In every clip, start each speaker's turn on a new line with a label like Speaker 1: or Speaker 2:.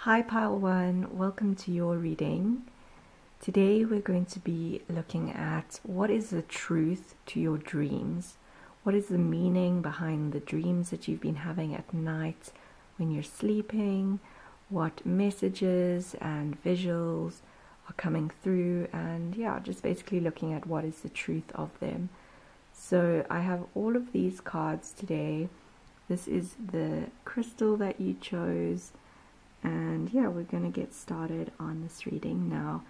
Speaker 1: Hi Pile 1, welcome to your reading. Today we're going to be looking at what is the truth to your dreams. What is the meaning behind the dreams that you've been having at night when you're sleeping? What messages and visuals are coming through, and yeah, just basically looking at what is the truth of them. So I have all of these cards today. This is the crystal that you chose. And yeah, we're going to get started on this reading now.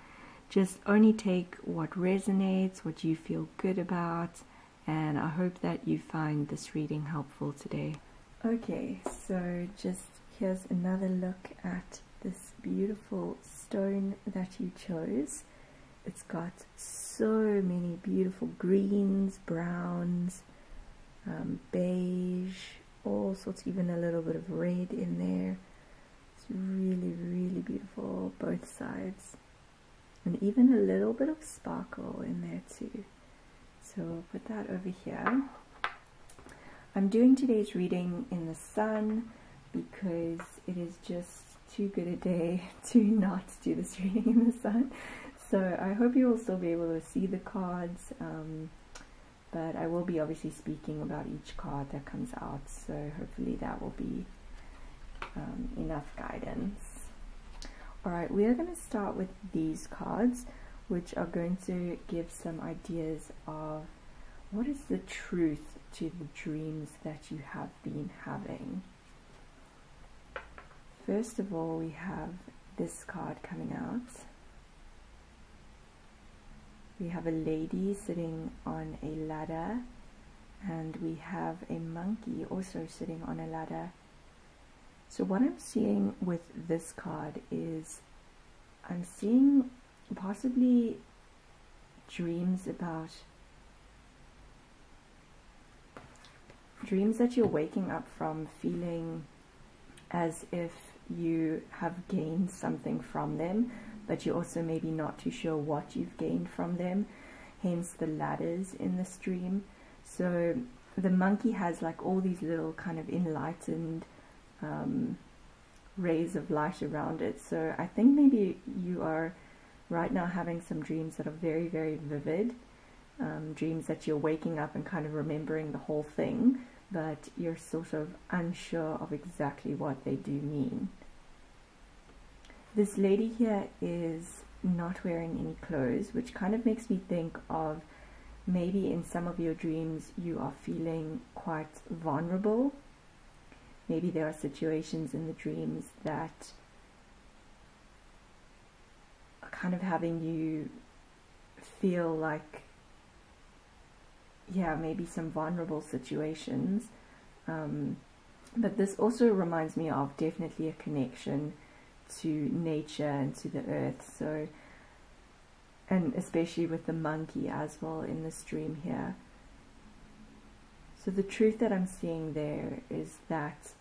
Speaker 1: Just only take what resonates, what you feel good about, and I hope that you find this reading helpful today. Okay, so just here's another look at this beautiful stone that you chose. It's got so many beautiful greens, browns, beige, all sorts, even a little bit of red in there. Really beautiful, both sides, and even a little bit of sparkle in there too. So we'll put that over here. I'm doing today's reading in the sun because it is just too good a day to not do this reading in the sun. So I hope you will still be able to see the cards, but I will be obviously speaking about each card that comes out, so hopefully that will be enough guidance. Alright, we are going to start with these cards, which are going to give some ideas of what is the truth to the dreams that you have been having. First of all, we have this card coming out. We have a lady sitting on a ladder, and we have a monkey also sitting on a ladder. So what I'm seeing with this card is I'm seeing possibly dreams that you're waking up from feeling as if you have gained something from them, but you're also maybe not too sure what you've gained from them, hence the ladders in this dream. So the monkey has like all these little kind of enlightened rays of light around it. So I think maybe you are right now having some dreams that are very vivid, dreams that you're waking up and kind of remembering the whole thing, but you're sort of unsure of exactly what they do mean. This lady here is not wearing any clothes, which kind of makes me think of maybe in some of your dreams you are feeling quite vulnerable. Maybe there are situations in the dreams that are kind of having you feel like, yeah, maybe some vulnerable situations. But this also reminds me of definitely a connection to nature and to the earth. So, and especially with the monkey as well in this dream here. So the truth that I'm seeing there is that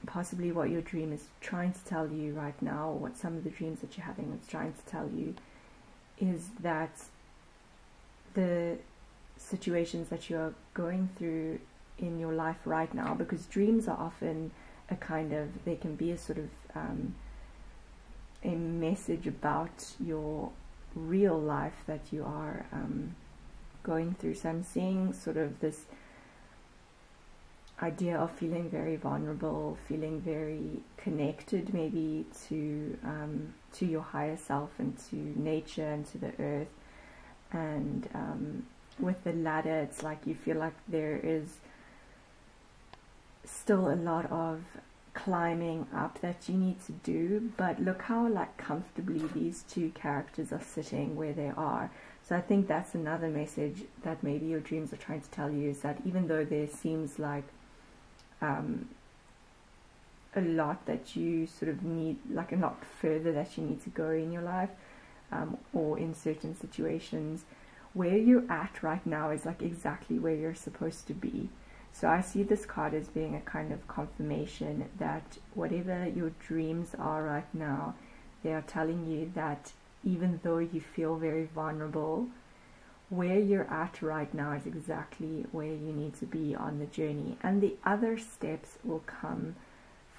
Speaker 1: possibly what your dream is trying to tell you right now, or what some of the dreams that you're having is trying to tell you, is that the situations that you're going through in your life right now, because dreams are often a kind of, they can be a sort of a message about your real life that you are going through. So I'm seeing sort of this idea of feeling very vulnerable, feeling very connected maybe to your higher self and to nature and to the earth. And with the ladder, it's like you feel like there is still a lot of climbing up that you need to do, but look how like comfortably these two characters are sitting where they are. So I think that's another message that maybe your dreams are trying to tell you, is that even though there seems like a lot that you sort of need, like a lot further that you need to go in your life, or in certain situations, where you're at right now is like exactly where you're supposed to be. So I see this card as being a kind of confirmation that whatever your dreams are right now, they are telling you that even though you feel very vulnerable, where you're at right now is exactly where you need to be on the journey, and the other steps will come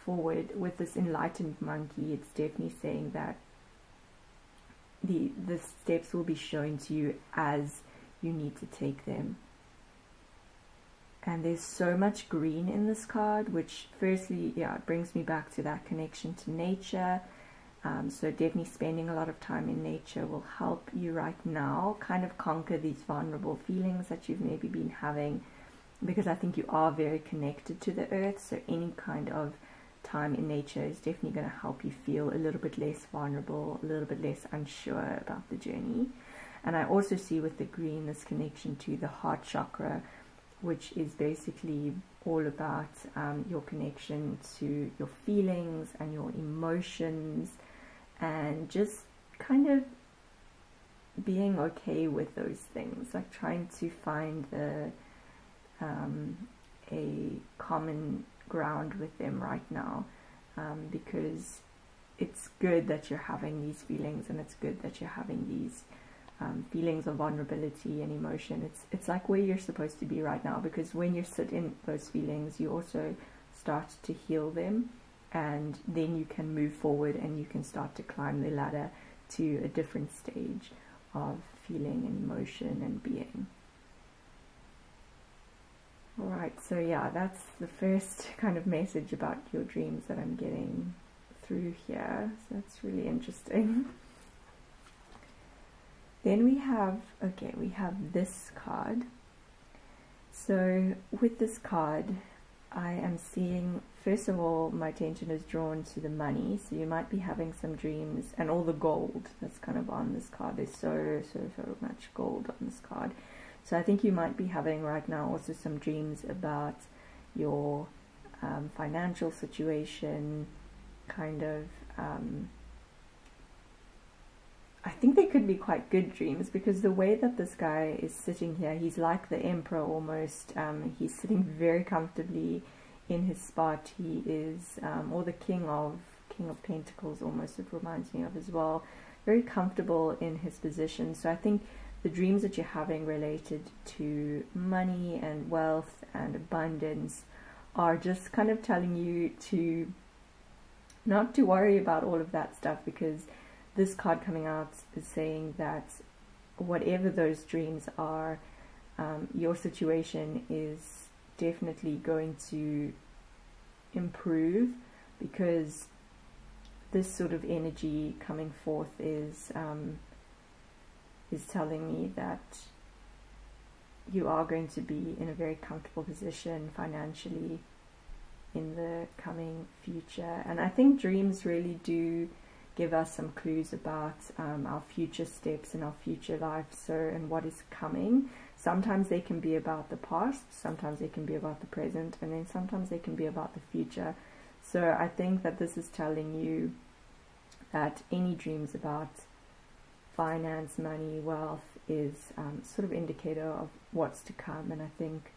Speaker 1: forward with this enlightened monkey, it's definitely saying that the steps will be shown to you as you need to take them. And there's so much green in this card, which firstly, yeah, it brings me back to that connection to nature. So definitely spending a lot of time in nature will help you right now kind of conquer these vulnerable feelings that you've maybe been having, because I think you are very connected to the earth. So any kind of time in nature is definitely going to help you feel a little bit less vulnerable, a little bit less unsure about the journey. And I also see with the green this connection to the heart chakra, which is basically all about your connection to your feelings and your emotions, and just kind of being okay with those things, like trying to find a common ground with them right now, because it's good that you're having these feelings, and it's good that you're having these feelings of vulnerability and emotion. It's like where you're supposed to be right now, because when you sit in those feelings, you also start to heal them, and then you can move forward and you can start to climb the ladder to a different stage of feeling and emotion and being. Alright, so yeah, that's the first kind of message about your dreams that I'm getting through here. So that's really interesting. Then we have this card. So with this card, I am seeing, first of all, my attention is drawn to the money. So you might be having some dreams, and all the gold that's kind of on this card. There's so much gold on this card. So I think you might be having right now also some dreams about your financial situation, kind of. I think they could be quite good dreams, because the way that this guy is sitting here, he's like the emperor almost. He's sitting very comfortably in his spot. He is, or the king of Pentacles almost, it reminds me of as well. Very comfortable in his position. So I think the dreams that you're having related to money and wealth and abundance are just kind of telling you to not to worry about all of that stuff, because this card coming out is saying that whatever those dreams are, your situation is definitely going to improve, because this sort of energy coming forth is telling me that you are going to be in a very comfortable position financially in the coming future. And I think dreams really do give us some clues about our future steps in our future life, and what is coming. Sometimes they can be about the past, sometimes they can be about the present, and then sometimes they can be about the future. So I think that this is telling you that any dreams about finance, money, wealth is sort of indicator of what's to come, and I think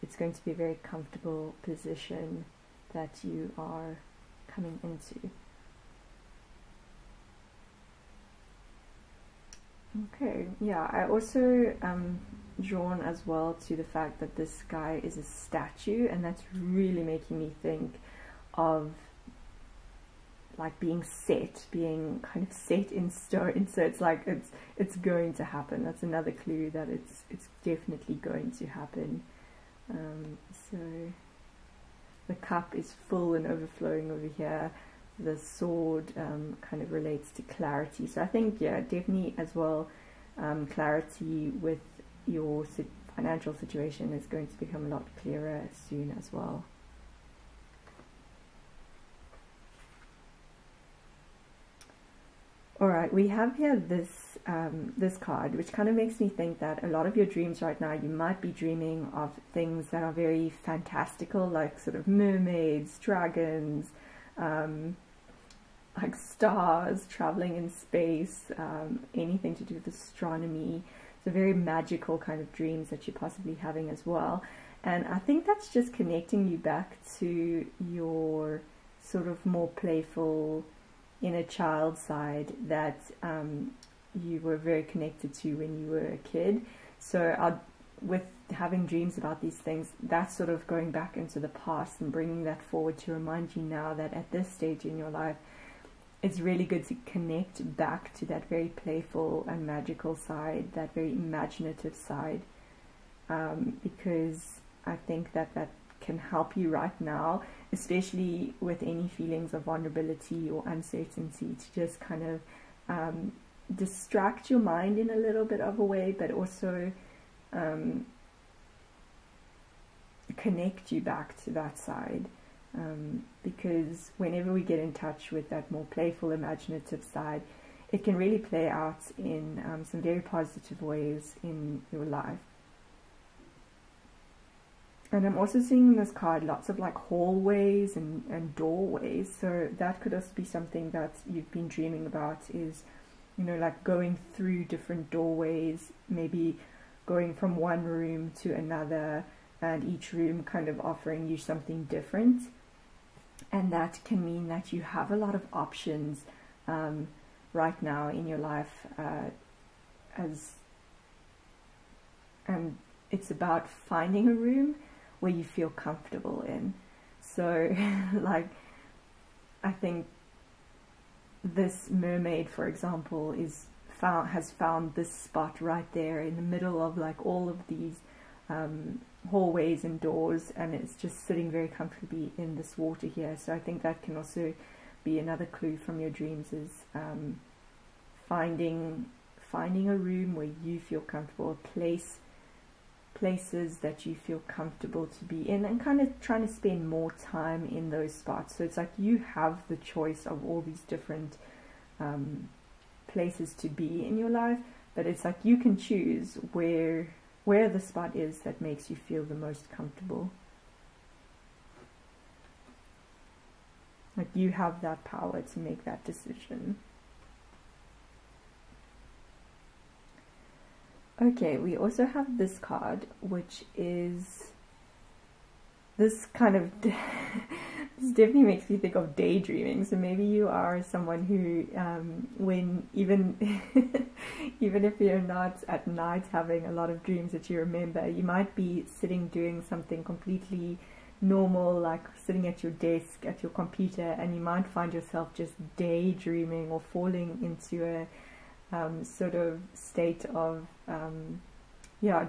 Speaker 1: it's going to be a very comfortable position that you are coming into. Okay, yeah, I also drawn as well to the fact that this guy is a statue, and that's really making me think of like being kind of set in stone. So it's like it's going to happen. That's another clue that it's definitely going to happen. So the cup is full and overflowing over here. The sword kind of relates to clarity. So I think, yeah, definitely as well, clarity with your financial situation is going to become a lot clearer soon as well. Alright, we have here this this card, which kind of makes me think that a lot of your dreams right now, you might be dreaming of things that are very fantastical, like sort of mermaids, dragons, like stars, traveling in space, anything to do with astronomy. So very magical kind of dreams that you're possibly having as well. And I think that's just connecting you back to your sort of more playful inner child side that you were very connected to when you were a kid. So with having dreams about these things, that's sort of going back into the past and bringing that forward to remind you now that at this stage in your life, it's really good to connect back to that very playful and magical side, that very imaginative side, because I think that that can help you right now, especially with any feelings of vulnerability or uncertainty, to just kind of distract your mind in a little bit of a way, but also connect you back to that side. Because whenever we get in touch with that more playful, imaginative side, it can really play out in some very positive ways in your life. And I'm also seeing in this card lots of like hallways and doorways, so that could also be something that you've been dreaming about, is, you know, like going through different doorways, maybe going from one room to another, and each room kind of offering you something different. And that can mean that you have a lot of options right now in your life, and it's about finding a room where you feel comfortable in. So like, I think this mermaid, for example, has found this spot right there in the middle of like all of these hallways and doors, and it's just sitting very comfortably in this water here. So I think that can also be another clue from your dreams, is finding a room where you feel comfortable, places that you feel comfortable to be in, and kind of trying to spend more time in those spots. So it's like you have the choice of all these different places to be in your life, but it's like you can choose where the spot is that makes you feel the most comfortable. Like you have that power to make that decision. Okay, we also have this card, which is this kind of this definitely makes me think of daydreaming. So maybe you are someone who, when even if you're not at night having a lot of dreams that you remember, you might be sitting doing something completely normal, like sitting at your desk at your computer, and you might find yourself just daydreaming or falling into a sort of state of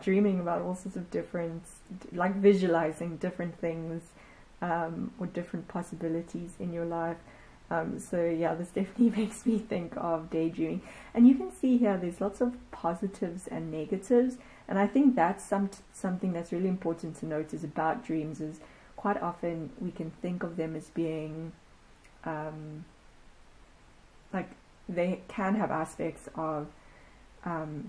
Speaker 1: dreaming about all sorts of different, like visualizing different things or different possibilities in your life. So yeah, this definitely makes me think of daydreaming. And you can see here there's lots of positives and negatives, and I think that's something that's really important to notice about dreams, is quite often we can think of them as being like they can have aspects of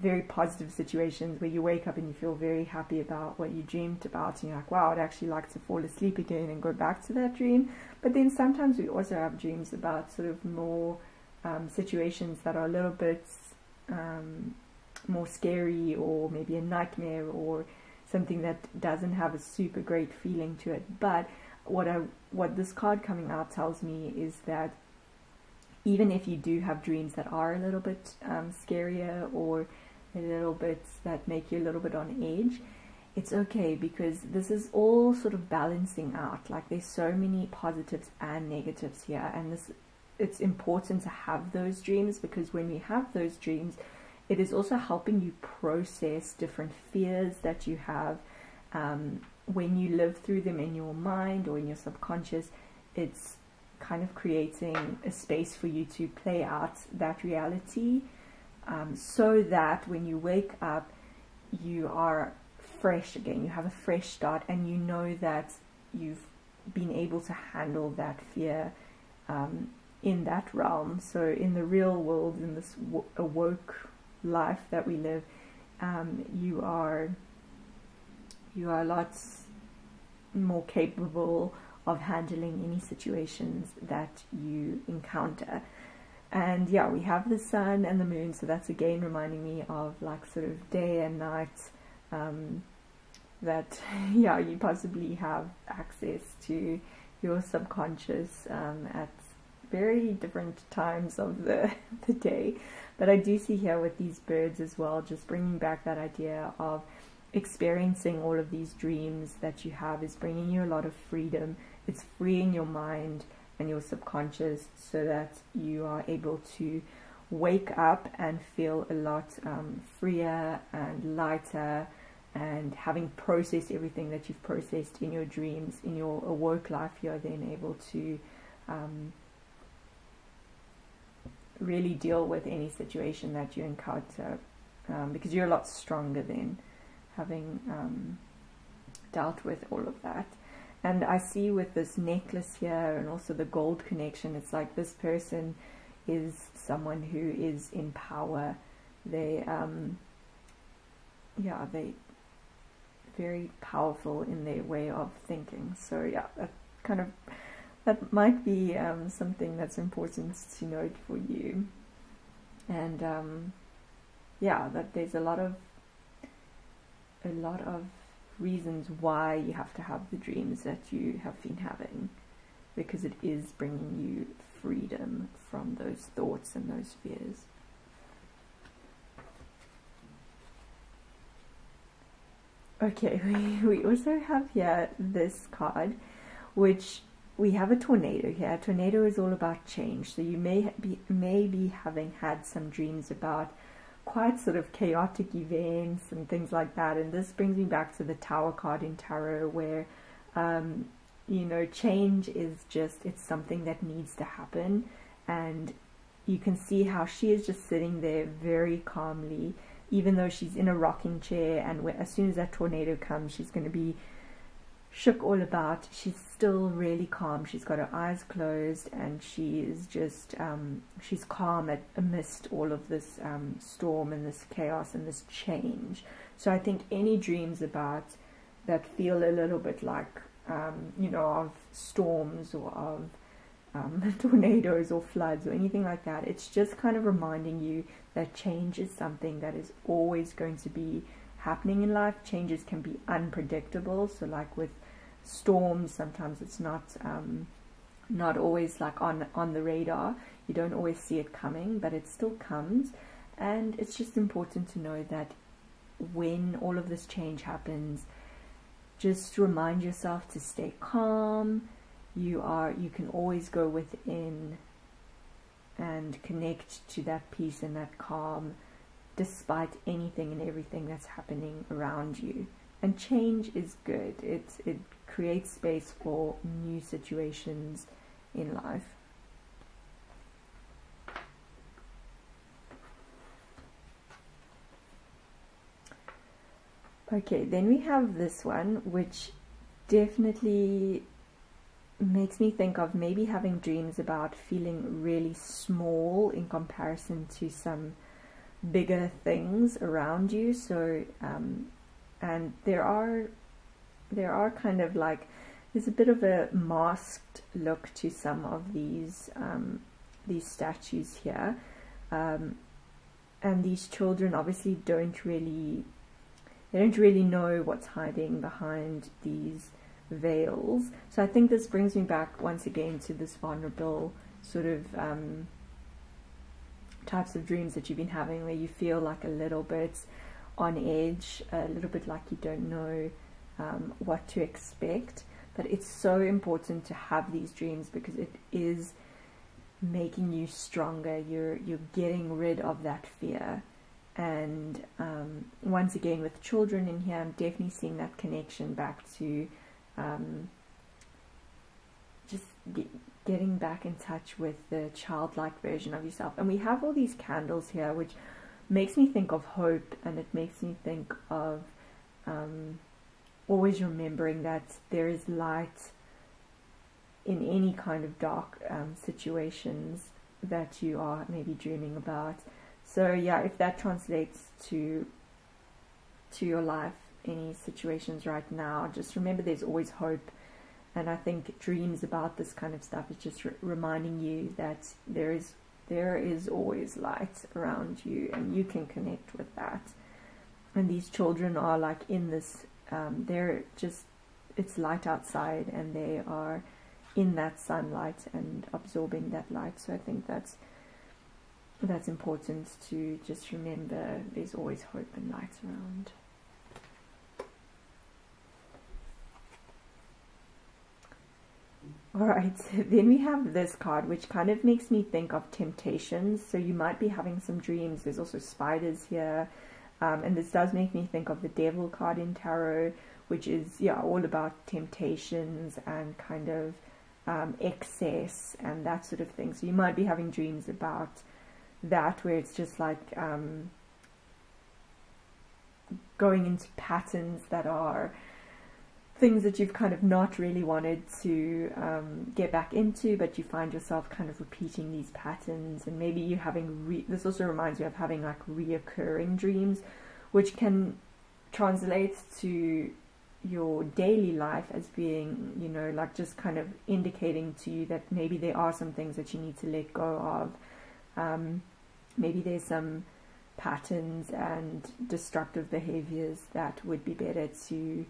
Speaker 1: very positive situations where you wake up and you feel very happy about what you dreamed about, and you're like, wow, I'd actually like to fall asleep again and go back to that dream. But then sometimes we also have dreams about sort of more situations that are a little bit more scary, or maybe a nightmare, or something that doesn't have a super great feeling to it. But what this card coming out tells me is that even if you do have dreams that are a little bit scarier, or a little bit that make you a little bit on edge, it's okay, because this is all sort of balancing out. Like there's so many positives and negatives here, and it's important to have those dreams, because when we have those dreams, it is also helping you process different fears that you have. When you live through them in your mind or in your subconscious, it's kind of creating a space for you to play out that reality, so that when you wake up, you are fresh again, you have a fresh start, and you know that you've been able to handle that fear in that realm. So in the real world, in this awoke life that we live, you are lots more capable of handling any situations that you encounter. And yeah, we have the sun and the moon, so that's again reminding me of like sort of day and night, that yeah, you possibly have access to your subconscious at very different times of the day. But I do see here with these birds as well, just bringing back that idea of experiencing all of these dreams that you have is bringing you a lot of freedom. It's freeing your mind and your subconscious so that you are able to wake up and feel a lot freer and lighter, and having processed everything that you've processed in your dreams, in your work life, you're then able to really deal with any situation that you encounter, because you're a lot stronger then, having dealt with all of that. And I see with this necklace here and also the gold connection, it's like this person is someone who is in power. They yeah, they very powerful in their way of thinking. So yeah, that might be something that's important to note for you. And yeah, that there's a lot of reasons why you have to have the dreams that you have been having, because it is bringing you freedom from those thoughts and those fears. Okay, we also have here this card, which we have a tornado here. A tornado is all about change. So you may be having had some dreams about quite sort of chaotic events and things like that. And this brings me back to the Tower card in Tarot, where you know, change is just, it's something that needs to happen. And you can see how she is just sitting there very calmly, even though she's in a rocking chair, and as soon as that tornado comes, she's going to be shook all about. She's still really calm. She's got her eyes closed, and she is just she's calm amidst all of this storm and this chaos and this change. So I think any dreams about that feel a little bit like you know, of storms or of tornadoes or floods or anything like that, it's just kind of reminding you that change is something that is always going to be happening in life. Changes can be unpredictable. So like with storms, sometimes it's not always like on the radar. You don't always see it coming, but it still comes. And it's just important to know that when all of this change happens, just remind yourself to stay calm. You can always go within and connect to that peace and that calm despite anything and everything that's happening around you. And change is good. It creates space for new situations in life. Okay, then we have this one, which definitely makes me think of maybe having dreams about feeling really small in comparison to some bigger things around you. So and there are kind of like, there's a bit of a masked look to some of these statues here, and these children obviously don't really know what's hiding behind these veils. So I think this brings me back once again to this vulnerable sort of types of dreams that you've been having, where you feel like a little bit on edge, a little bit like you don't know what to expect. But it's so important to have these dreams because it is making you stronger. You're getting rid of that fear. And once again with children in here, I'm definitely seeing that connection back to just getting back in touch with the childlike version of yourself. And we have all these candles here, which makes me think of hope, and it makes me think of always remembering that there is light in any kind of dark situations that you are maybe dreaming about. So yeah, if that translates to your life, any situations right now, just remember there's always hope. And I think dreams about this kind of stuff is just reminding you that there is always light around you, and you can connect with that. And these children are like in this, it's light outside, and they are in that sunlight and absorbing that light. So I think that's important to just remember there's always hope and light around. Alright, so then we have this card, which kind of makes me think of temptations. So you might be having some dreams. There's also spiders here. And this does make me think of the Devil card in Tarot, which is, yeah, all about temptations and kind of excess and that sort of thing. So you might be having dreams about that, where it's just like going into patterns that are things that you've kind of not really wanted to get back into, but you find yourself kind of repeating these patterns. And maybe you're having this also reminds me of having like reoccurring dreams, which can translate to your daily life as being, you know, like just kind of indicating to you that maybe there are some things that you need to let go of. Maybe there's some patterns and destructive behaviors that would be better to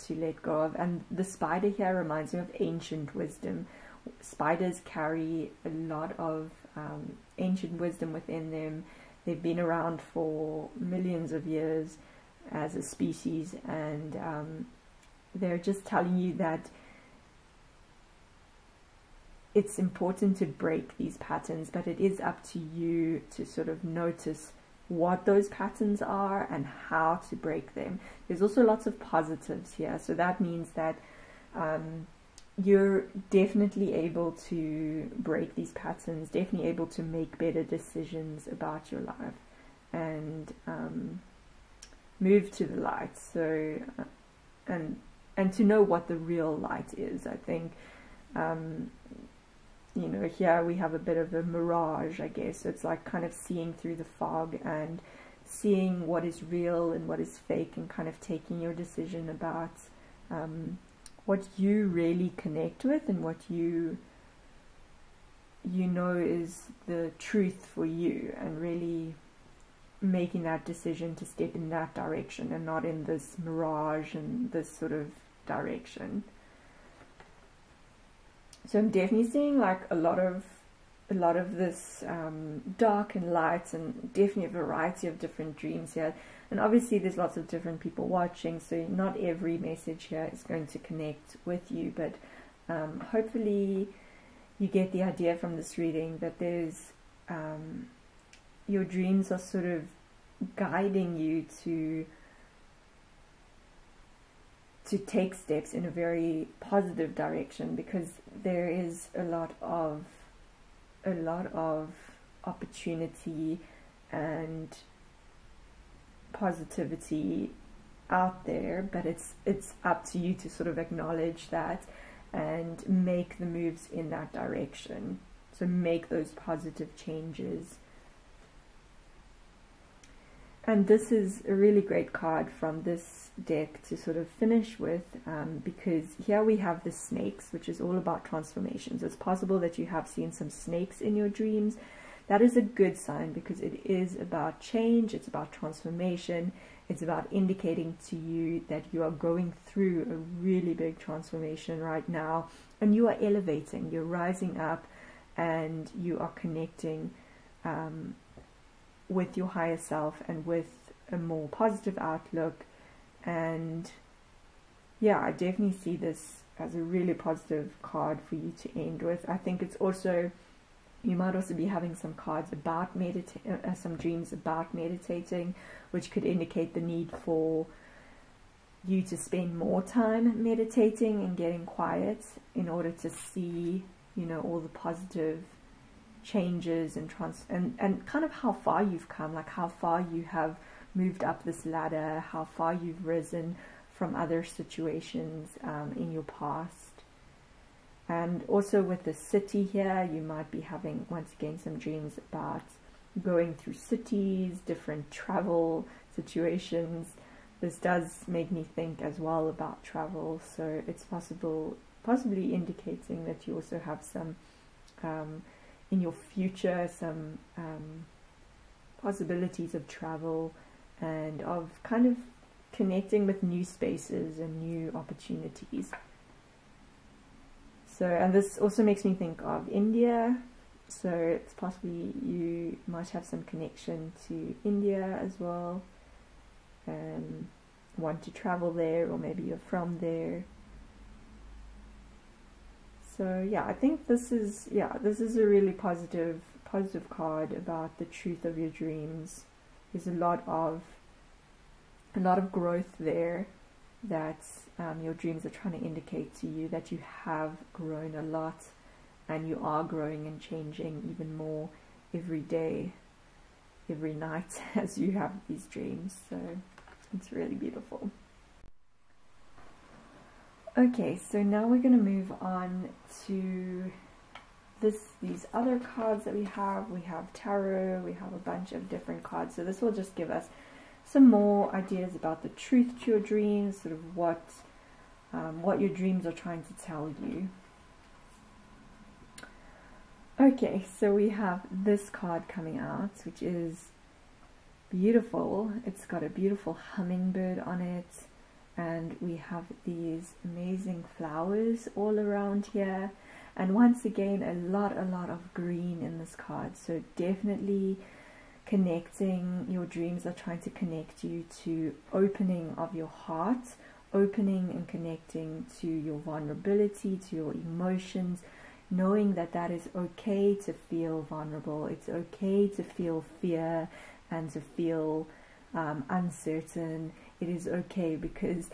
Speaker 1: let go of. And the spider here reminds me of ancient wisdom. Spiders carry a lot of ancient wisdom within them. They've been around for millions of years as a species, and they're just telling you that it's important to break these patterns, but it is up to you to sort of notice what those patterns are and how to break them. There's also lots of positives here, so that means that you're definitely able to break these patterns, definitely able to make better decisions about your life and move to the light. So and to know what the real light is. I think you know, here we have a bit of a mirage, I guess. So it's like kind of seeing through the fog and seeing what is real and what is fake, and kind of taking your decision about what you really connect with and what you know is the truth for you, and really making that decision to step in that direction and not in this mirage and this sort of direction. So I'm definitely seeing like a lot of this dark and light, and definitely a variety of different dreams here. And obviously there's lots of different people watching, so not every message here is going to connect with you, but hopefully you get the idea from this reading that there's your dreams are sort of guiding you to take steps in a very positive direction, because there is a lot of opportunity and positivity out there, but it's up to you to sort of acknowledge that and make the moves in that direction. So make those positive changes. And this is a really great card from this deck to sort of finish with, because here we have the snakes, which is all about transformations. It's possible that you have seen some snakes in your dreams. That is a good sign, because it is about change, it's about transformation, it's about indicating to you that you are going through a really big transformation right now, and you are elevating, you're rising up, and you are connecting with your higher self and with a more positive outlook. And yeah, I definitely see this as a really positive card for you to end with. I think it's also, you might also be having some cards about some dreams about meditating, which could indicate the need for you to spend more time meditating and getting quiet in order to see, you know, all the positive changes and kind of how far you've come, like how far you have moved up this ladder, how far you've risen from other situations in your past. And also with the city here, you might be having, once again, some dreams about going through cities, different travel situations. This does make me think as well about travel, so it's possibly indicating that you also have some in your future, some possibilities of travel and of kind of connecting with new spaces and new opportunities. So, and this also makes me think of India, so it's possibly you might have some connection to India as well, want to travel there, or maybe you're from there. So yeah, I think this is a really positive card about the truth of your dreams. There's a lot of growth there, that your dreams are trying to indicate to you that you have grown a lot, and you are growing and changing even more every day, every night as you have these dreams. So it's really beautiful. Okay, so now we're going to move on to these other cards that we have. We have tarot, we have a bunch of different cards. So this will just give us some more ideas about the truth to your dreams, sort of what your dreams are trying to tell you. Okay, so we have this card coming out, which is beautiful. It's got a beautiful hummingbird on it, and we have these amazing flowers all around here, and once again a lot of green in this card. So definitely connecting, your dreams are trying to connect you to opening of your heart, opening and connecting to your vulnerability, to your emotions, knowing that that is okay to feel vulnerable. It's okay to feel fear and to feel uncertain. It is okay, because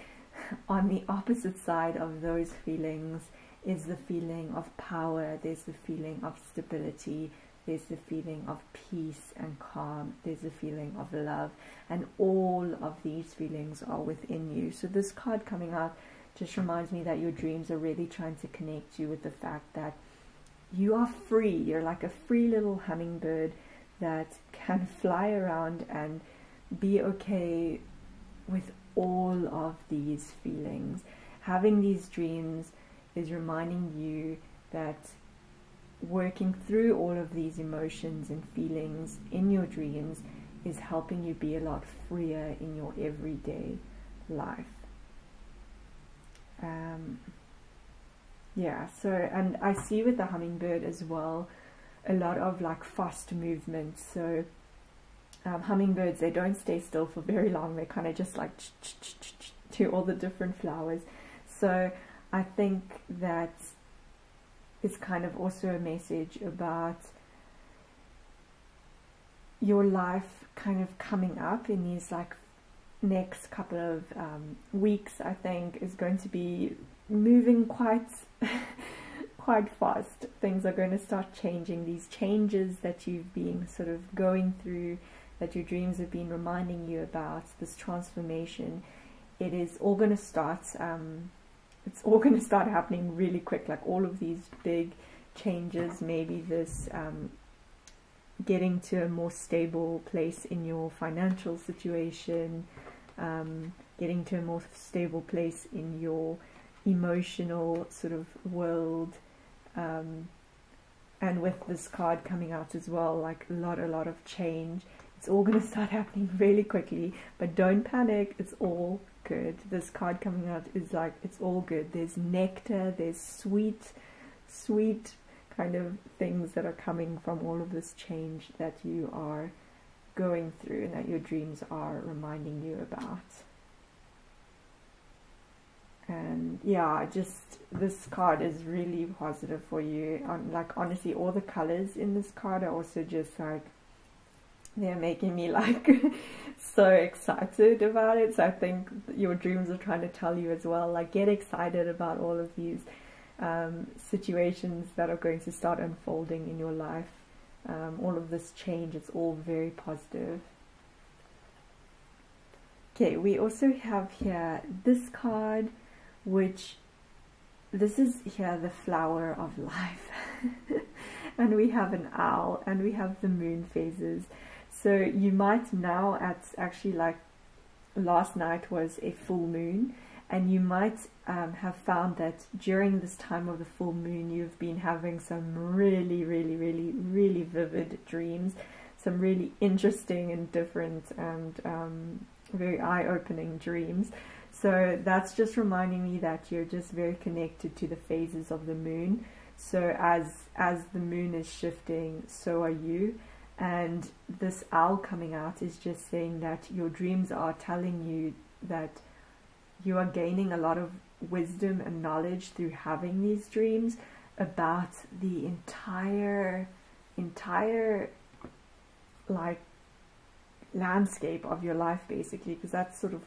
Speaker 1: on the opposite side of those feelings is the feeling of power. There's the feeling of stability. There's the feeling of peace and calm. There's the feeling of love. And all of these feelings are within you. So this card coming out just reminds me that your dreams are really trying to connect you with the fact that you are free. You're like a free little hummingbird that can fly around and be okay with all of these feelings. Having these dreams is reminding you that working through all of these emotions and feelings in your dreams is helping you be a lot freer in your everyday life. Yeah, so, and I see with the hummingbird as well a lot of like fast movement. So hummingbirds, they don't stay still for very long. They kind of just like to all the different flowers. So I think that it's kind of also a message about your life kind of coming up in these like next couple of weeks. I think is going to be moving quite fast. Things are going to start changing. These changes that you've been sort of going through, that your dreams have been reminding you about, this transformation, it is all going to start, it's all going to start happening really quick. Like all of these big changes, maybe this getting to a more stable place in your financial situation, getting to a more stable place in your emotional sort of world, and with this card coming out as well, like a lot of change. It's all going to start happening really quickly, but don't panic. It's all good. This card coming out is like, it's all good. There's nectar, there's sweet kind of things that are coming from all of this change that you are going through and that your dreams are reminding you about. And yeah, just this card is really positive for you. Like honestly, all the colors in this card are also just like, they're making me like so excited about it. So I think your dreams are trying to tell you as well, like get excited about all of these situations that are going to start unfolding in your life. All of this change, it's all very positive. Okay, we also have here this card, which this is here the flower of life. And we have an owl and we have the moon phases. So you might now, actually like last night was a full moon, and you might have found that during this time of the full moon you've been having some really vivid dreams, some really interesting and different and very eye-opening dreams. So that's just reminding me that you're just very connected to the phases of the moon. So as the moon is shifting, so are you. And this owl coming out is just saying that your dreams are telling you that you are gaining a lot of wisdom and knowledge through having these dreams, about the entire like landscape of your life, basically, because that's sort of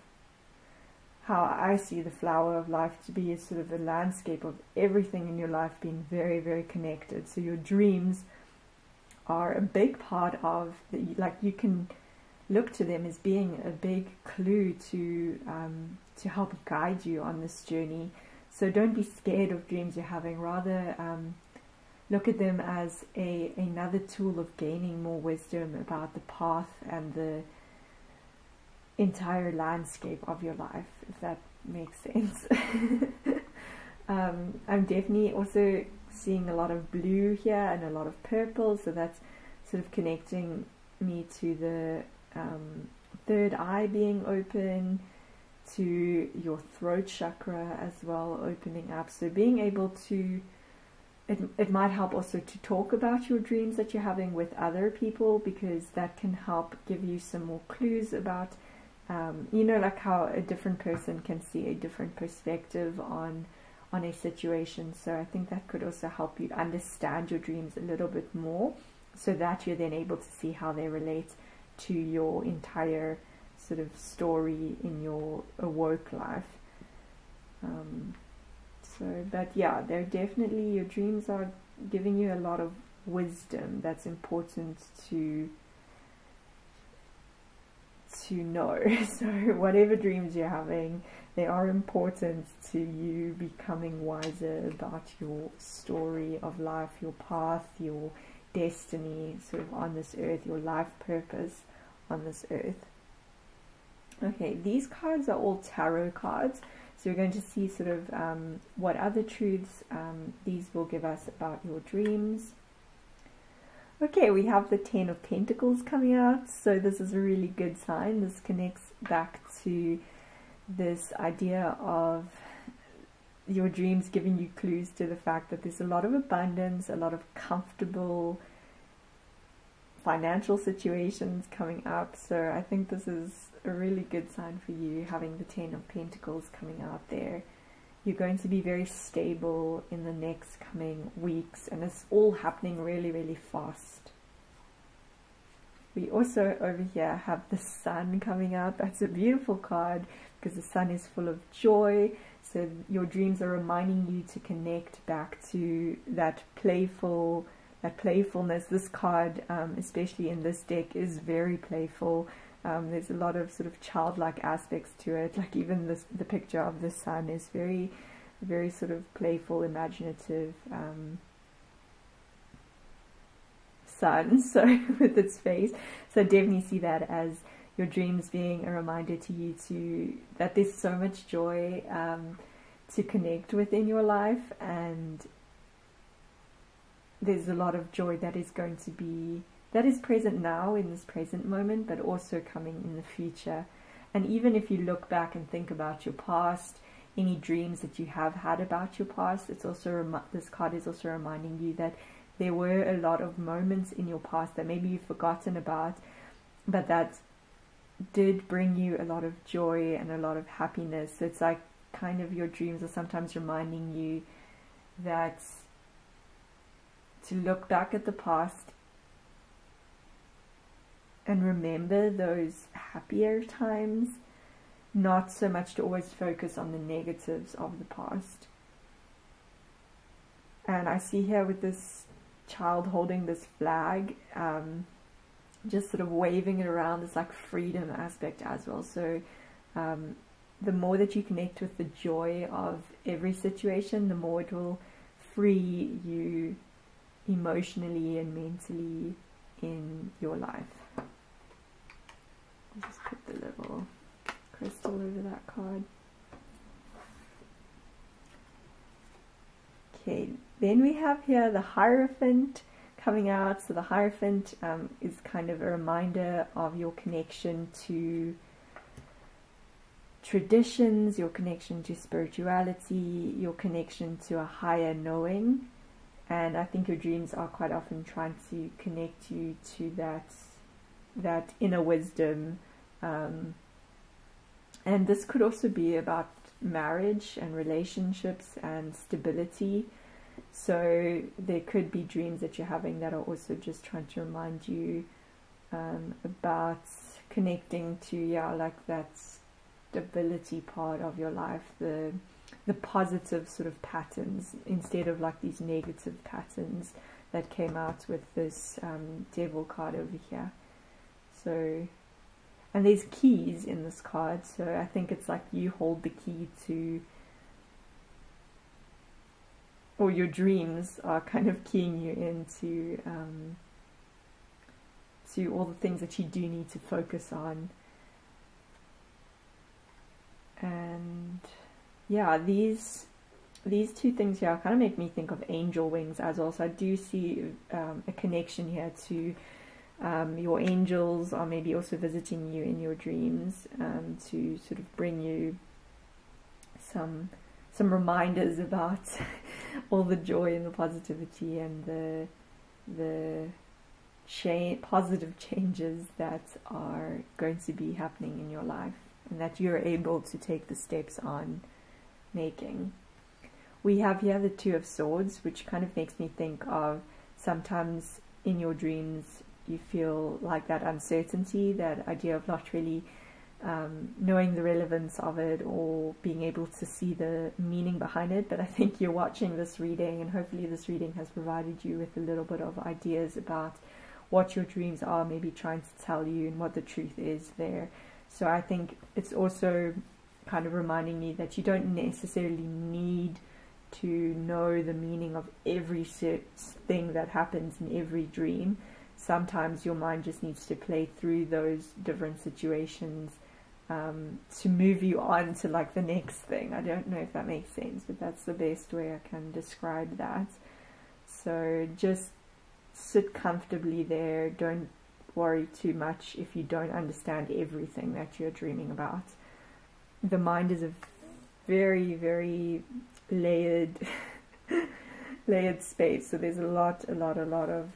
Speaker 1: how I see the flower of life to be, is sort of a landscape of everything in your life being very, very connected. So your dreams are a big part of the, like, you can look to them as being a big clue to help guide you on this journey. So don't be scared of dreams you're having, rather look at them as another tool of gaining more wisdom about the path and the entire landscape of your life, if that makes sense. I'm definitely also seeing a lot of blue here and a lot of purple, so that's sort of connecting me to the third eye being open, to your throat chakra as well opening up. So being able to, it might help also to talk about your dreams that you're having with other people, because that can help give you some more clues about you know, like how a different person can see a different perspective on a situation. So I think that could also help you understand your dreams a little bit more, so that you're then able to see how they relate to your entire sort of story in your awoke life. But yeah, they're definitely, your dreams are giving you a lot of wisdom that's important to know. So whatever dreams you're having, they are important to you becoming wiser about your story of life, your path, your destiny sort of on this earth, your life purpose on this earth. Okay, these cards are all tarot cards, so we're going to see sort of what other truths these will give us about your dreams. Okay, we have the 10 of Pentacles coming out, so this is a really good sign. This connects back to this idea of your dreams giving you clues to the fact that there's a lot of abundance, a lot of comfortable financial situations coming up. So I think this is a really good sign for you, having the 10 of Pentacles coming out there. You're going to be very stable in the next coming weeks, and it's all happening really, really fast. We also over here have the Sun coming out. That's a beautiful card because the Sun is full of joy. So your dreams are reminding you to connect back to that playfulness. This card, especially in this deck, is very playful. There's a lot of sort of childlike aspects to it. Like even the picture of the Sun is very, very sort of playful, imaginative sun. So with its face, so definitely see that as your dreams being a reminder to you that there's so much joy to connect with in your life, and there's a lot of joy that is going to be, that is present now in this present moment, but also coming in the future. And even if you look back and think about your past, any dreams that you have had about your past, it's also this card is also reminding you that there were a lot of moments in your past that maybe you've forgotten about, but that did bring you a lot of joy and a lot of happiness. So it's like kind of your dreams are sometimes reminding you that to look back at the past and remember those happier times, not so much to always focus on the negatives of the past. And I see here with this child holding this flag, just sort of waving it around, this like freedom aspect as well. So the more that you connect with the joy of every situation, the more it will free you emotionally and mentally in your life. I'll just put the little crystal over that card. Okay, then we have here the Hierophant coming out. So the Hierophant is kind of a reminder of your connection to traditions, your connection to spirituality, your connection to a higher knowing. And I think your dreams are quite often trying to connect you to that inner wisdom. And this could also be about marriage and relationships and stability. So there could be dreams that you're having that are also just trying to remind you about connecting to, yeah, like that stability part of your life, the positive sort of patterns instead of like these negative patterns that came out with this devil card over here. So, and there's keys in this card, so I think it's like you hold the key to, or your dreams are kind of keying you into to all the things that you do need to focus on. And yeah, these two things here kind of make me think of angel wings as well. So I do see a connection here to your angels are maybe also visiting you in your dreams to sort of bring you some reminders about all the joy and the positivity and the positive changes that are going to be happening in your life, and that you're able to take the steps on making. We have here the Two of Swords, which kind of makes me think of sometimes in your dreams you feel like that uncertainty, that idea of not really knowing the relevance of it or being able to see the meaning behind it. But I think you're watching this reading, and hopefully this reading has provided you with a little bit of ideas about what your dreams are maybe trying to tell you and what the truth is there. So I think it's also kind of reminding me that you don't necessarily need to know the meaning of every thing that happens in every dream. Sometimes your mind just needs to play through those different situations to move you on to like the next thing. I don't know if that makes sense, but that's the best way I can describe that. So just sit comfortably there. Don't worry too much if you don't understand everything that you're dreaming about. The mind is a very, very layered space, so there's a lot of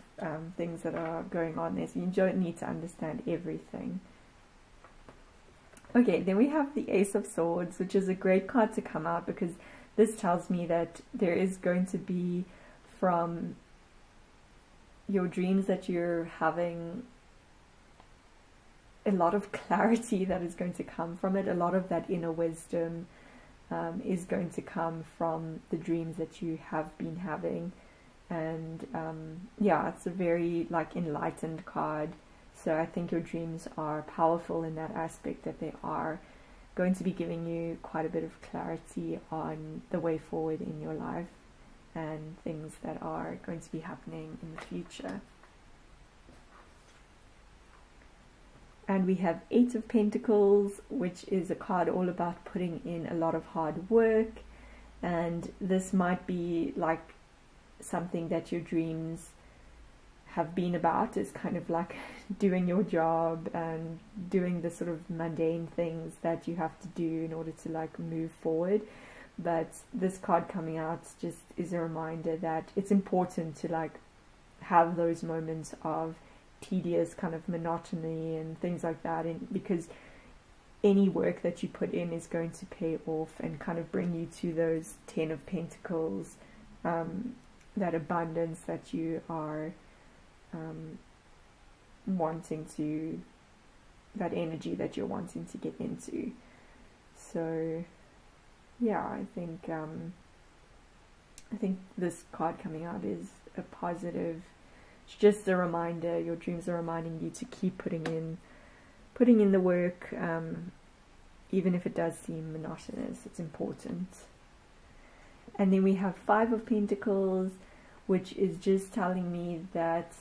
Speaker 1: things that are going on there, so you don't need to understand everything. Okay, then we have the Ace of Swords, which is a great card to come out because this tells me that there is going to be, from your dreams that you're having, a lot of clarity that is going to come from it. A lot of that inner wisdom is going to come from the dreams that you have been having. And yeah, it's a very like enlightened card. So I think your dreams are powerful in that aspect, that they are going to be giving you quite a bit of clarity on the way forward in your life and things that are going to be happening in the future. And we have Eight of Pentacles, which is a card all about putting in a lot of hard work. And this might be like something that your dreams have been about, is kind of like doing your job and doing the sort of mundane things that you have to do in order to like move forward. But this card coming out just is a reminder that it's important to like have those moments of tedious kind of monotony and things like that, and because any work that you put in is going to pay off and kind of bring you to those 10 of Pentacles, that abundance that you are wanting to, that energy that you're wanting to get into. So yeah, I think this card coming out is a positive. It's just a reminder. Your dreams are reminding you to keep putting in the work, even if it does seem monotonous. It's important. And then we have Five of Pentacles, which is just telling me that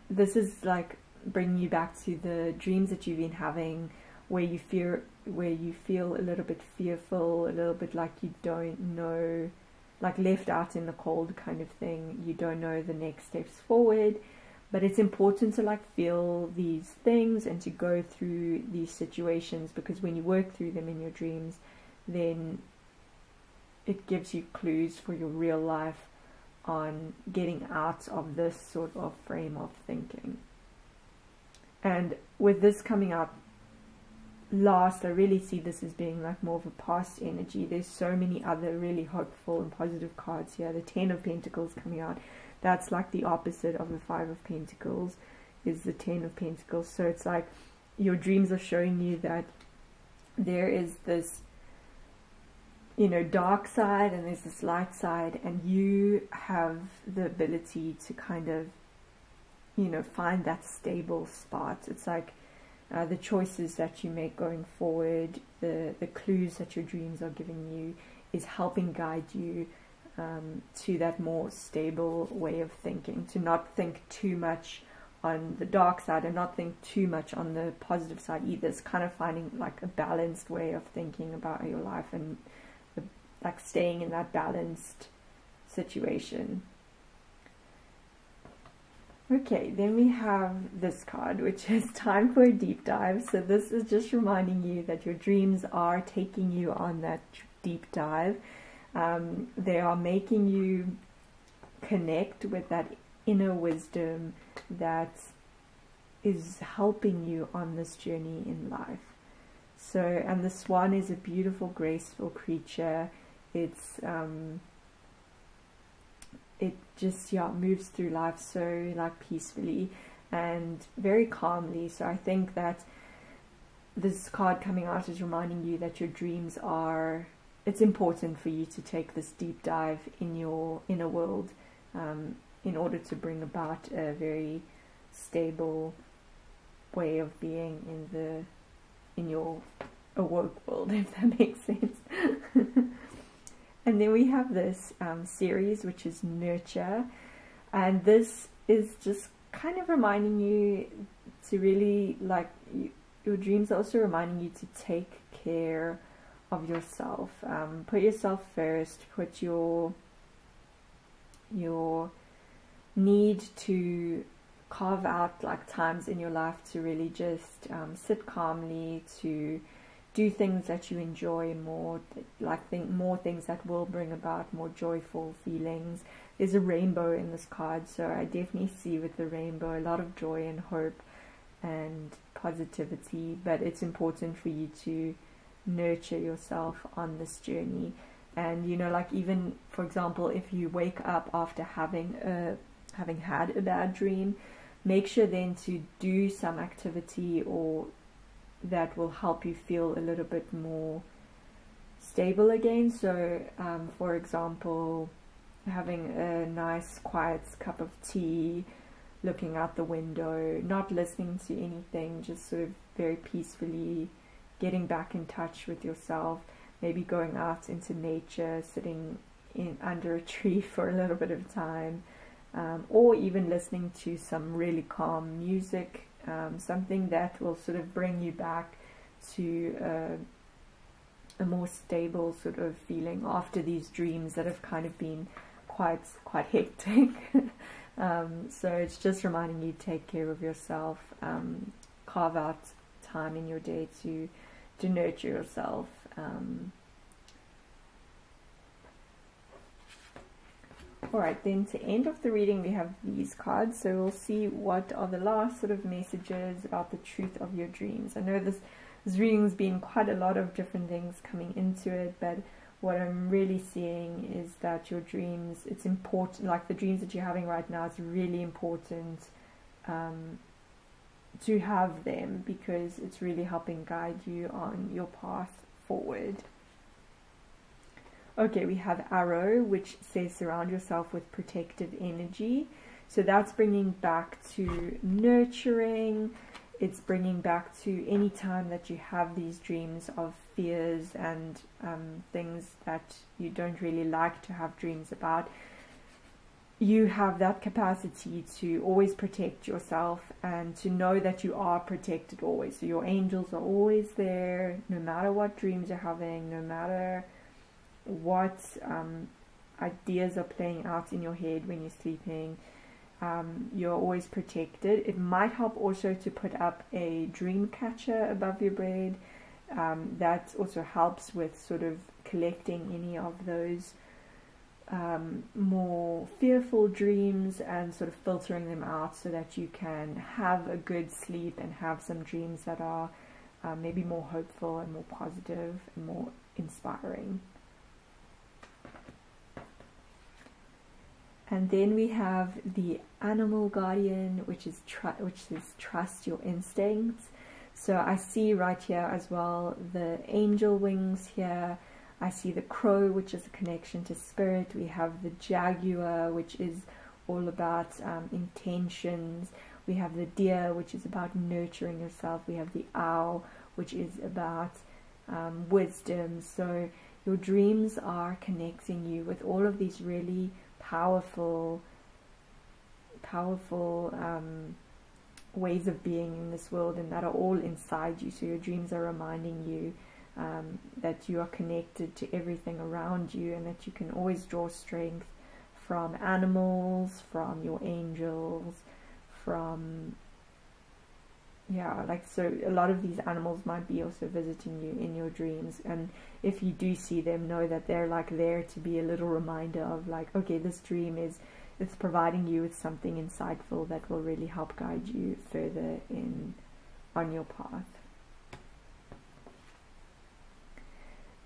Speaker 1: this is like bringing you back to the dreams that you've been having, where you feel a little bit fearful, a little bit like you don't know, like left out in the cold kind of thing. You don't know the next steps forward, but it's important to like feel these things and to go through these situations, because when you work through them in your dreams, then it gives you clues for your real life on getting out of this sort of frame of thinking. And with this coming out, last. I really see this as being like more of a past energy. There's so many other really hopeful and positive cards here. The 10 of Pentacles coming out. That's like the opposite of the 5 of Pentacles, is the 10 of Pentacles. So it's like your dreams are showing you that there is this, you know, dark side and there's this light side, and you have the ability to kind of, you know, find that stable spot. It's like the choices that you make going forward, the clues that your dreams are giving you is helping guide you to that more stable way of thinking, to not think too much on the dark side and not think too much on the positive side either. It's kind of finding like a balanced way of thinking about your life and like staying in that balanced situation. Okay, then we have this card, which is time for a deep dive. So this is just reminding you that your dreams are taking you on that deep dive. They are making you connect with that inner wisdom that is helping you on this journey in life. So, and the swan is a beautiful, graceful creature. It's it just, yeah, moves through life so like peacefully and very calmly. So I think that this card coming out is reminding you that your dreams are, it's important for you to take this deep dive in your inner world in order to bring about a very stable way of being in your awoke world, if that makes sense. And then we have this series, which is Nurture, and this is just kind of reminding you to really, like, your dreams are also reminding you to take care of yourself. Put yourself first. Put your need to carve out like times in your life to really just sit calmly, to do things that you enjoy more, like think more things that will bring about more joyful feelings. There's a rainbow in this card, so I definitely see with the rainbow a lot of joy and hope and positivity, but it's important for you to nurture yourself on this journey. And you know, like, even for example, if you wake up after having had a bad dream, make sure then to do some activity or that will help you feel a little bit more stable again. So for example, having a nice quiet cup of tea, looking out the window, not listening to anything, just sort of very peacefully getting back in touch with yourself, maybe going out into nature, sitting under a tree for a little bit of time, or even listening to some really calm music, something that will sort of bring you back to a more stable sort of feeling after these dreams that have kind of been quite hectic. So it's just reminding you to take care of yourself, carve out time in your day to nurture yourself. Alright, then to end off the reading we have these cards, so we'll see what are the last sort of messages about the truth of your dreams. I know this reading's been quite a lot of different things coming into it, but what I'm really seeing is that your dreams, it's important, like the dreams that you're having right now, it's really important to have them, because it's really helping guide you on your path forward. Okay, we have Arrow, which says surround yourself with protective energy. So that's bringing back to nurturing. It's bringing back to any time that you have these dreams of fears and things that you don't really like to have dreams about. You have that capacity to always protect yourself and to know that you are protected always. So your angels are always there, no matter what dreams you're having, no matter what ideas are playing out in your head when you're sleeping. You're always protected. It might help also to put up a dream catcher above your bed. That also helps with sort of collecting any of those more fearful dreams and sort of filtering them out so that you can have a good sleep and have some dreams that are maybe more hopeful and more positive and more inspiring. And then we have the animal guardian, which is trust your instincts. So I see right here as well the angel wings here. I see the crow, which is a connection to spirit. We have the jaguar, which is all about intentions. We have the deer, which is about nurturing yourself. We have the owl, which is about wisdom. So your dreams are connecting you with all of these really powerful ways of being in this world, and that are all inside you. So your dreams are reminding you that you are connected to everything around you, and that you can always draw strength from animals, from your angels, from so a lot of these animals might be also visiting you in your dreams, and if you do see them, know that they're like there to be a little reminder of like, okay, this dream it's providing you with something insightful that will really help guide you further on your path.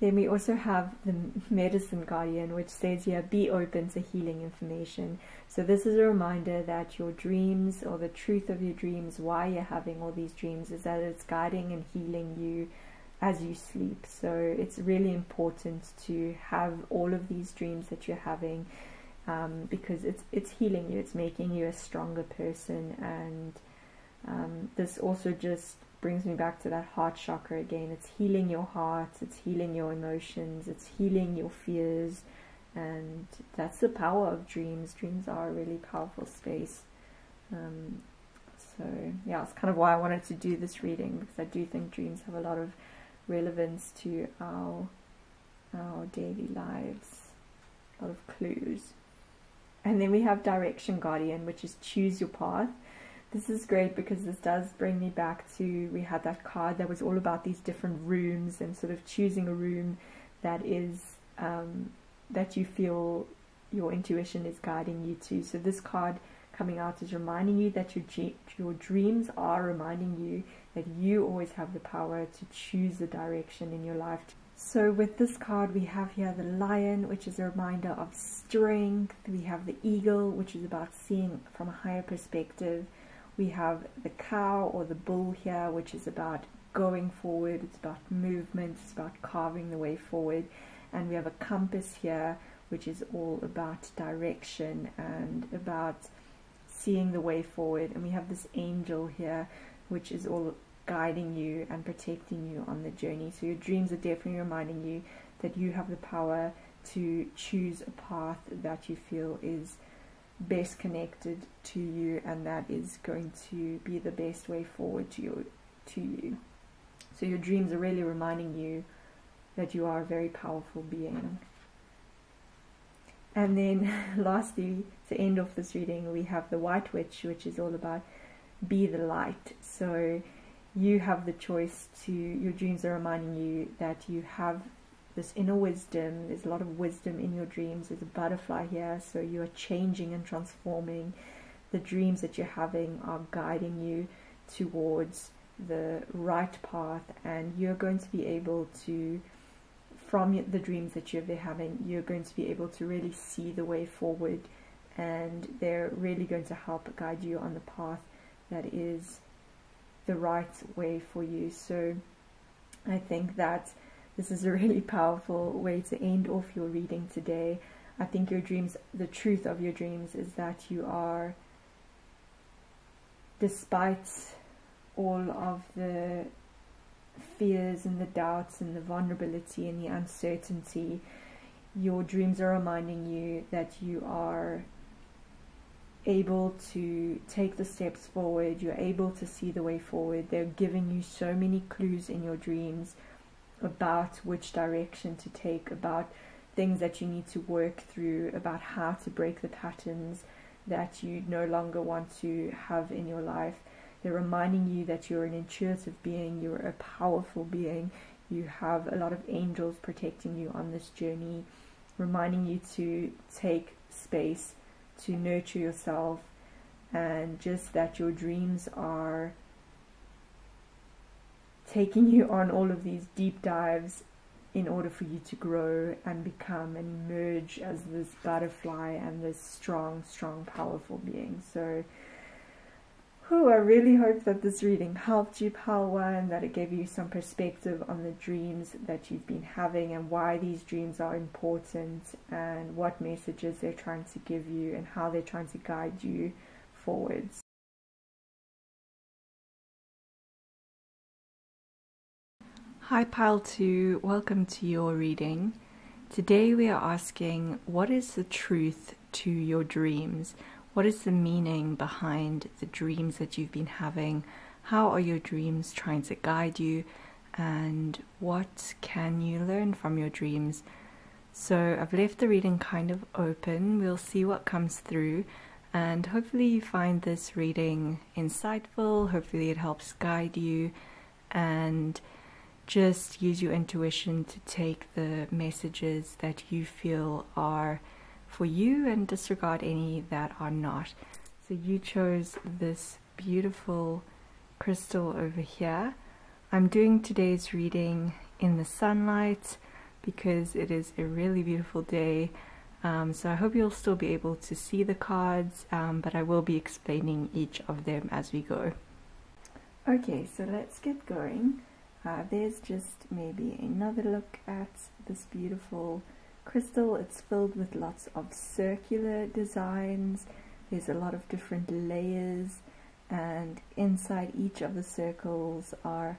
Speaker 1: Then we also have the medicine guardian, which says here, be open to healing information. So this is a reminder that your dreams, or the truth of your dreams, why you're having all these dreams, is that it's guiding and healing you as you sleep. So it's really important to have all of these dreams that you're having, because it's healing you, it's making you a stronger person. And this also just brings me back to that heart chakra again. It's healing your heart, it's healing your emotions, it's healing your fears, and that's the power of dreams. Dreams are a really powerful space. So yeah, it's kind of why I wanted to do this reading, because I do think dreams have a lot of relevance to our daily lives, a lot of clues. And then we have direction guardian, which is choose your path. This is great because this does bring me back to, we had that card that was all about these different rooms, and sort of choosing a room that is that you feel your intuition is guiding you to. So this card coming out is reminding you that your dreams are reminding you that you always have the power to choose the direction in your life. So with this card we have here the lion, which is a reminder of strength. We have the eagle, which is about seeing from a higher perspective. We have the cow or the bull here, which is about going forward. It's about movement, it's about carving the way forward. And we have a compass here, which is all about direction and about seeing the way forward. And we have this angel here, which is all guiding you and protecting you on the journey. So your dreams are definitely reminding you that you have the power to choose a path that you feel is best connected to you, and that is going to be the best way forward to you. So your dreams are really reminding you that you are a very powerful being. And then lastly, to end off this reading, we have the white witch, which is all about be the light. So you have the choice to, your dreams are reminding you that you have this inner wisdom. There's a lot of wisdom in your dreams. There's a butterfly here, so you are changing and transforming. The dreams that you're having are guiding you towards the right path, and you're going to be able to, from the dreams that you're having, you're going to be able to really see the way forward, and they're really going to help guide you on the path that is the right way for you. So I think that this is a really powerful way to end off your reading today. I think your dreams, the truth of your dreams is that you are, despite all of the fears and the doubts and the vulnerability and the uncertainty, your dreams are reminding you that you are able to take the steps forward. You're able to see the way forward. They're giving you so many clues in your dreams about which direction to take, about things that you need to work through, about how to break the patterns that you no longer want to have in your life. They're reminding you that you're an intuitive being, you're a powerful being, you have a lot of angels protecting you on this journey, reminding you to take space, to nurture yourself, and just that your dreams are taking you on all of these deep dives in order for you to grow and become and emerge as this butterfly and this strong, powerful being. So, I really hope that this reading helped you, Pile 1, that it gave you some perspective on the dreams that you've been having and why these dreams are important and what messages they're trying to give you and how they're trying to guide you forwards. Hi Pile 2, welcome to your reading. Today we are asking, what is the truth to your dreams? What is the meaning behind the dreams that you've been having? How are your dreams trying to guide you? And what can you learn from your dreams? So I've left the reading kind of open. We'll see what comes through. And hopefully you find this reading insightful. Hopefully it helps guide you. And just use your intuition to take the messages that you feel are for you and disregard any that are not. So you chose this beautiful crystal over here. I'm doing today's reading in the sunlight because it is a really beautiful day. So I hope you'll still be able to see the cards, but I will be explaining each of them as we go. Okay, so let's get going. There's just maybe another look at this beautiful crystal. It's filled with lots of circular designs. There's a lot of different layers, and inside each of the circles are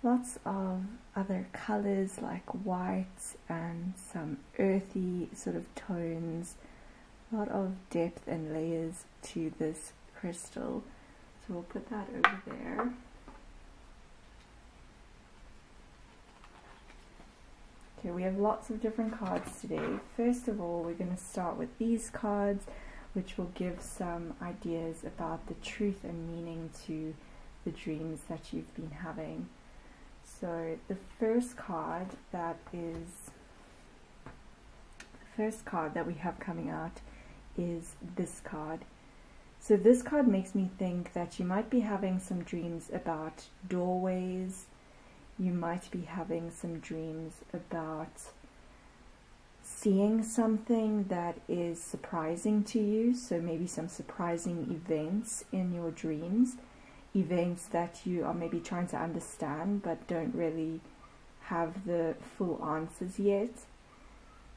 Speaker 1: lots of other colors like white and some earthy sort of tones. A lot of depth and layers to this crystal. So we'll put that over there. Okay, we have lots of different cards today. First of all, we're going to start with these cards, which will give some ideas about the truth and meaning to the dreams that you've been having. So the first card that we have coming out is this card. So this card makes me think that you might be having some dreams about doorways. You might be having some dreams about seeing something that is surprising to you, so maybe some surprising events in your dreams, events that you are maybe trying to understand but don't really have the full answers yet.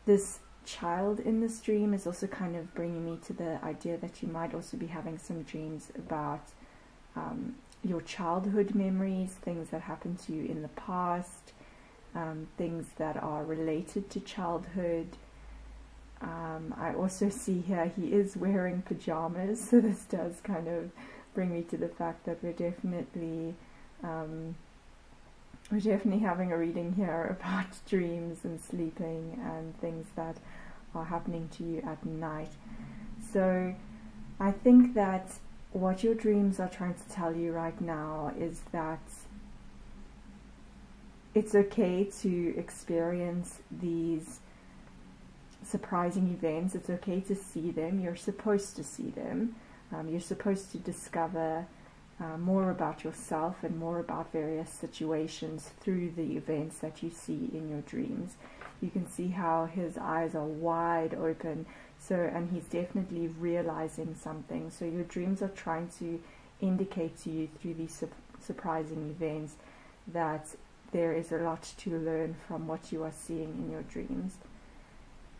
Speaker 1: This child in this dream is also kind of bringing me to the idea that you might also be having some dreams about your childhood memories, things that happened to you in the past, things that are related to childhood. I also see here he is wearing pajamas, so this does kind of bring me to the fact that we're definitely having a reading here about dreams and sleeping and things that are happening to you at night. So I think that what your dreams are trying to tell you right now is that it's okay to experience these surprising events. It's okay to see them. You're supposed to see them. You're supposed to discover more about yourself and more about various situations through the events that you see in your dreams. You can see how his eyes are wide open. So, and he's definitely realizing something. So your dreams are trying to indicate to you through these surprising events that there is a lot to learn from what you are seeing in your dreams.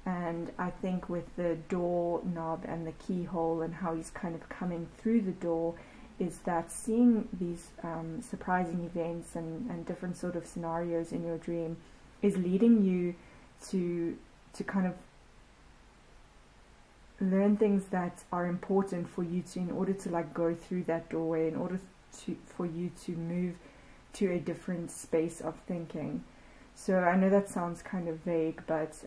Speaker 1: And I think with the door knob and the keyhole and how he's kind of coming through the door, is that seeing these surprising events and different sort of scenarios in your dream is leading you to kind of learn things that are important for you to, in order to like go through that doorway, in order for you to move to a different space of thinking. So I know that sounds kind of vague, but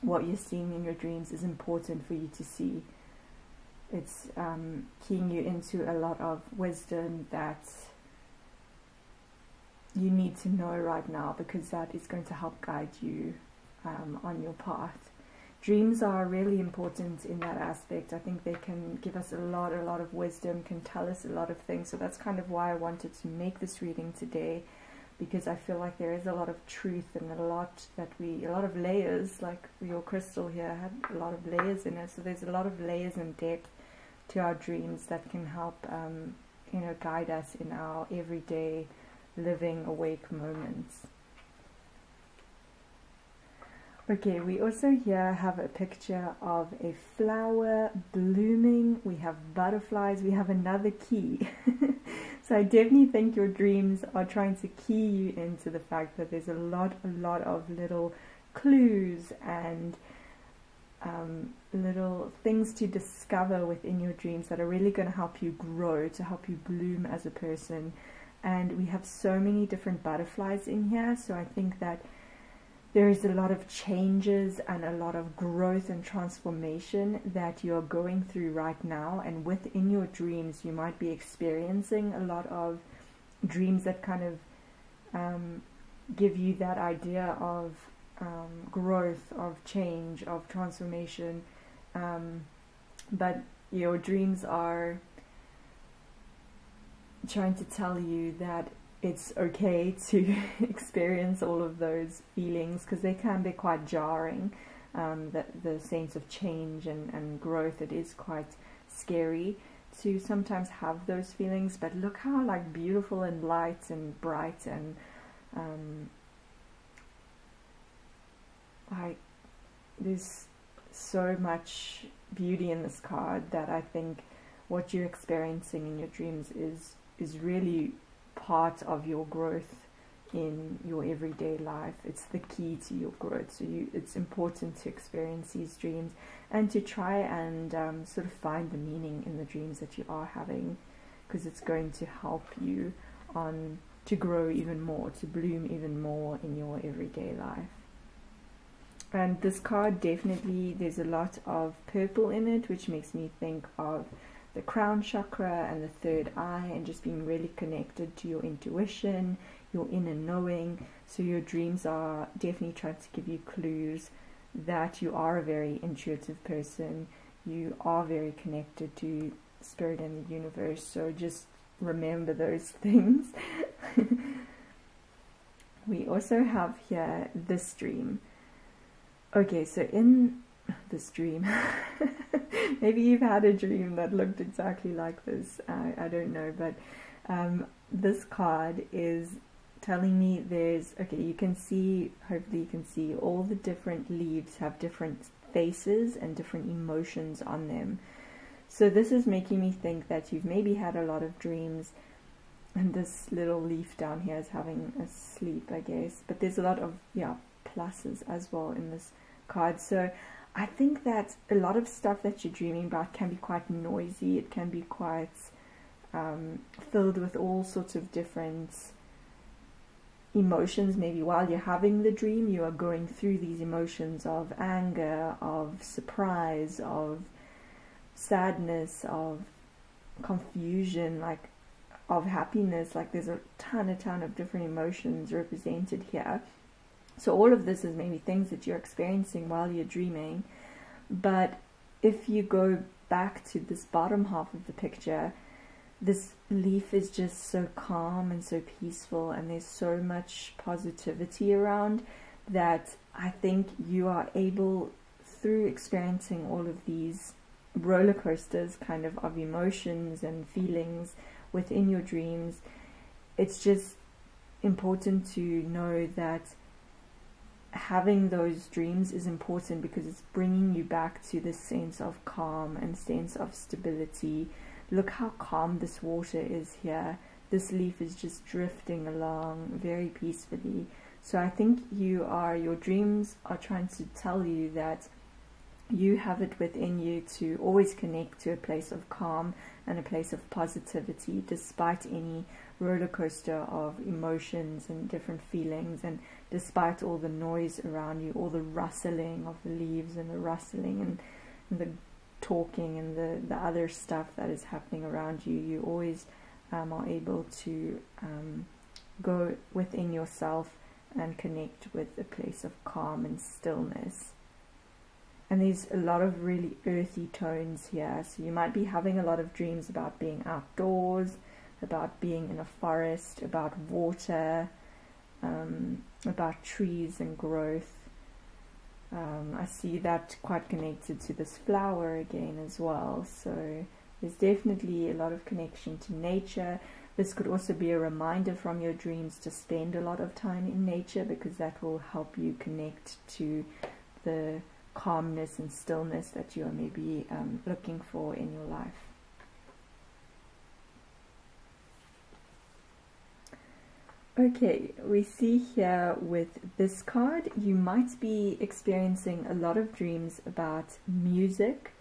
Speaker 1: what you're seeing in your dreams is important for you to see. It's keying you into a lot of wisdom that you need to know right now, because that is going to help guide you on your path. dreams are really important in that aspect. I think they can give us a lot of wisdom, can tell us a lot of things. So that's kind of why I wanted to make this reading today, because I feel like there is a lot of truth and a lot of layers, like your crystal here had a lot of layers in it. So there's a lot of layers and depth to our dreams that can help, you know, guide us in our everyday living awake moments. Okay, we also here have a picture of a flower blooming. We have butterflies. We have another key. So I definitely think your dreams are trying to key you into the fact that there's a lot of little clues and little things to discover within your dreams that are really going to help you grow, to help you bloom as a person. And we have so many different butterflies in here, so I think that there is a lot of changes and a lot of growth and transformation that you're going through right now. And within your dreams, you might be experiencing a lot of dreams that kind of give you that idea of growth, of change, of transformation. But your dreams are trying to tell you that it's okay to experience all of those feelings, because they can be quite jarring. The sense of change and growth, it is quite scary to sometimes have those feelings. But look how like beautiful and light and bright and like there's so much beauty in this card that I think what you're experiencing in your dreams is really part of your growth in your everyday life. It's the key to your growth. So it's important to experience these dreams and to try and sort of find the meaning in the dreams that you are having, because it's going to help you on to grow even more, to bloom even more in your everyday life. And this card, definitely there's a lot of purple in it, which makes me think of the crown chakra and the third eye, and just being really connected to your intuition, your inner knowing. So your dreams are definitely trying to give you clues that you are a very intuitive person, you are very connected to spirit and the universe. So just remember those things. We also have here this dream. Okay, so in this dream, maybe you've had a dream that looked exactly like this, I don't know, but this card is telling me there's, okay, you can see, hopefully you can see all the different leaves have different faces and different emotions on them. So this is making me think that you've maybe had a lot of dreams, and this little leaf down here is having a sleep, I guess, but there's a lot of, yeah, pluses as well in this card. So I think that a lot of stuff that you're dreaming about can be quite noisy. It can be quite filled with all sorts of different emotions. Maybe while you're having the dream, you are going through these emotions of anger, of surprise, of sadness, of confusion, like of happiness. Like there's a ton of different emotions represented here. So all of this is maybe things that you're experiencing while you're dreaming. But if you go back to this bottom half of the picture, this leaf is just so calm and so peaceful, and there's so much positivity around that I think you are able, through experiencing all of these roller coasters kind of emotions and feelings within your dreams, it's just important to know that having those dreams is important, because it's bringing you back to this sense of calm and sense of stability. Look how calm this water is here. This leaf is just drifting along very peacefully. So I think your dreams are trying to tell you that you have it within you to always connect to a place of calm and a place of positivity, despite any roller coaster of emotions and different feelings, and despite all the noise around you, all the rustling of the leaves and the rustling and the talking and the other stuff that is happening around you. You always are able to go within yourself and connect with a place of calm and stillness. And there's a lot of really earthy tones here. So you might be having a lot of dreams about being outdoors, about being in a forest, about water, about trees and growth. I see that quite connected to this flower again as well. So there's definitely a lot of connection to nature. This could also be a reminder from your dreams to spend a lot of time in nature, because that will help you connect to the calmness and stillness that you are maybe looking for in your life. Okay, we see here with this card, you might be experiencing a lot of dreams about music.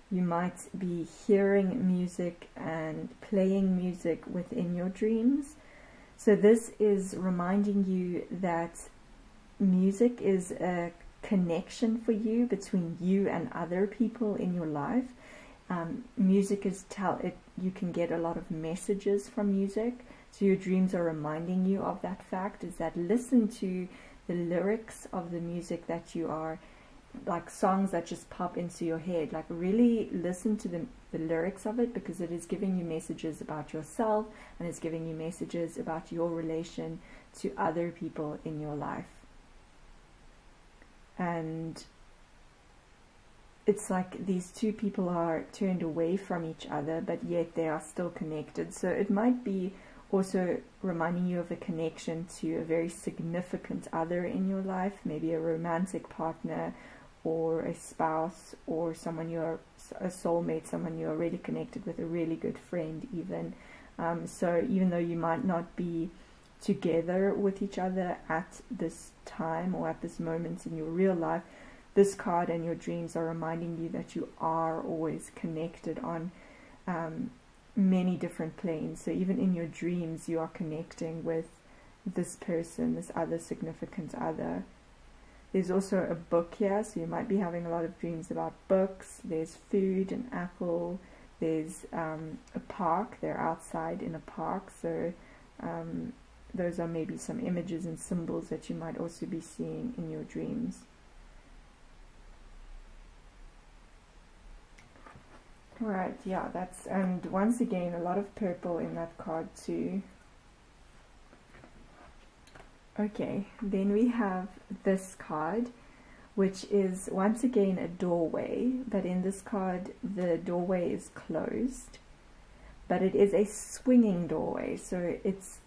Speaker 1: You might be hearing music and playing music within your dreams. So this is reminding you that music is a connection for you between you and other people in your life. Music is you can get a lot of messages from music. So your dreams are reminding you of that fact, is that listen to the lyrics of the music that you are, like songs that just pop into your head, like really listen to the lyrics of it, because it is giving you messages about yourself, and it's giving you messages about your relation to other people in your life. And it's like these two people are turned away from each other, but yet they are still connected. So it might be also reminding you of a connection to a very significant other in your life, maybe a romantic partner or a spouse, or someone you're a soulmate, someone you're really connected with, a really good friend even. So even though you might not be together with each other at this time or at this moment in your real life, this card and your dreams are reminding you that you are always connected on many different planes. So even in your dreams you are connecting with this person, this other significant other. There's also a book here, so you might be having a lot of dreams about books. There's food, an apple, there's a park, they're outside in a park, so those are maybe some images and symbols that you might also be seeing in your dreams. Alright, yeah, that's, and once again, a lot of purple in that card too. Okay, then we have this card, which is once again a doorway, but in this card, the doorway is closed, but it is a swinging doorway. So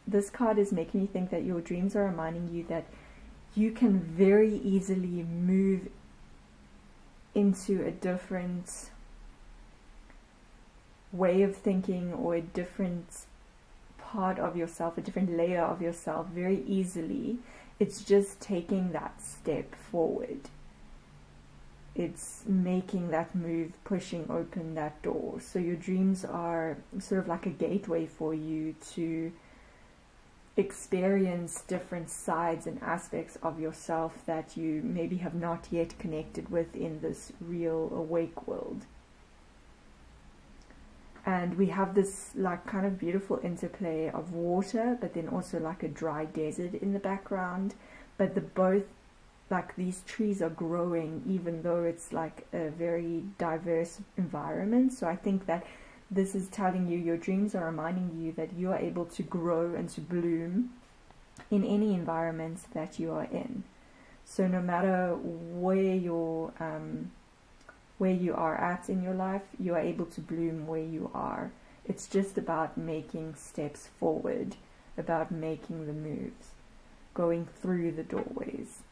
Speaker 1: this card is making me think that your dreams are reminding you that you can very easily move into a different way of thinking, or a different part of yourself, a different layer of yourself very easily. It's just taking that step forward. It's making that move, pushing open that door. So your dreams are sort of like a gateway for you to experience different sides and aspects of yourself that you maybe have not yet connected with in this real awake world. And we have this like kind of beautiful interplay of water, but then also like a dry desert in the background. But both, like these trees are growing, even though it's like a very diverse environment. So I think that this is telling you, your dreams are reminding you that you are able to grow and to bloom in any environment that you are in. So no matter where you are at in your life, you are able to bloom where you are. It's just about making steps forward, about making the moves, going through the doorways,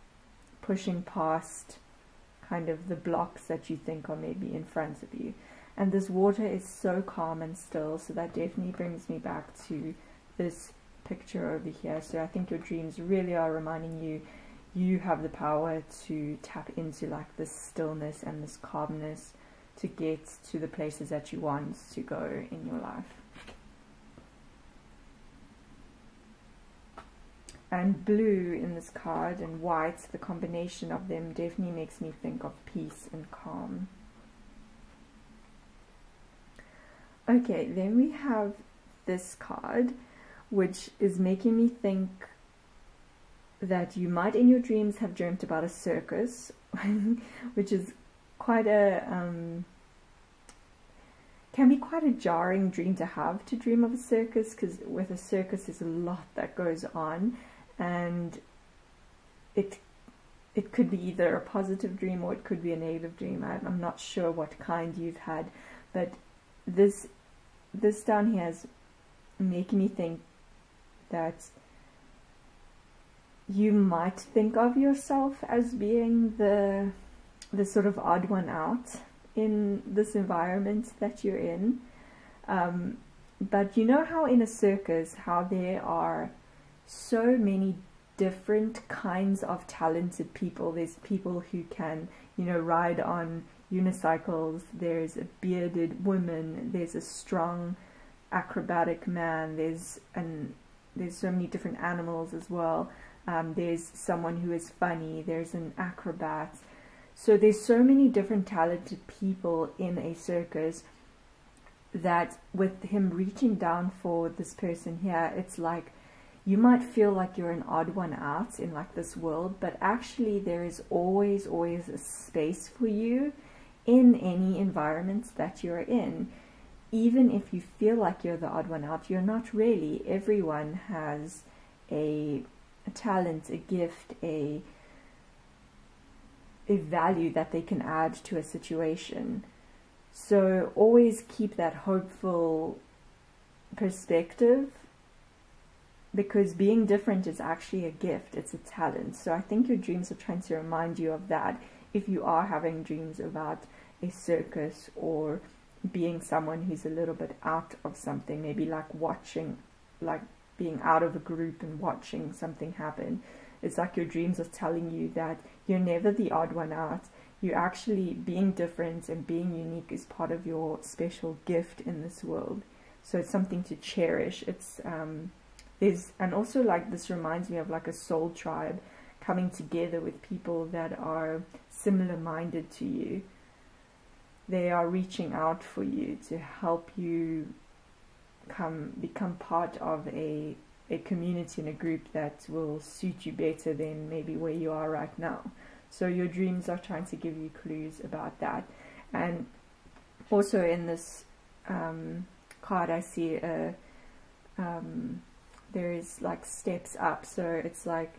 Speaker 1: pushing past kind of the blocks that you think are maybe in front of you. And this water is so calm and still, so that definitely brings me back to this picture over here. So I think your dreams really are reminding you, you have the power to tap into like this stillness and this calmness to get to the places that you want to go in your life. And blue in this card and white, the combination of them definitely makes me think of peace and calm. Okay, then we have this card, which is making me think that you might in your dreams have dreamt about a circus, which is quite a can be quite a jarring dream to have, to dream of a circus, because with a circus there's a lot that goes on, and it could be either a positive dream or it could be a negative dream. I'm not sure what kind you've had, but this down here is making me think that you might think of yourself as being the sort of odd one out in this environment that you're in. But you know how in a circus, how there are so many different kinds of talented people. There's people who can, you know, ride on unicycles. There's a bearded woman. There's a strong acrobatic man. There's so many different animals as well. There's someone who is funny. There's an acrobat. So there's so many different talented people in a circus that with him reaching down for this person here, it's like you might feel like you're an odd one out in like this world, but actually there is always a space for you in any environment that you're in. Even if you feel like you're the odd one out, you're not really. Everyone has a talent, a gift, a value that they can add to a situation. So always keep that hopeful perspective, because being different is actually a gift, it's a talent. So I think your dreams are trying to remind you of that if you are having dreams about a circus or being someone who's a little bit out of something, maybe like watching, like being out of a group and watching something happen. It's like your dreams are telling you that you're never the odd one out. You're actually being different, and being unique is part of your special gift in this world. So it's something to cherish. It's and also like this reminds me of like a soul tribe coming together with people that are similar minded to you. They are reaching out for you to help you become part of a community and a group that will suit you better than maybe where you are right now. So your dreams are trying to give you clues about that. And also in this card I see there is like steps up, so it's like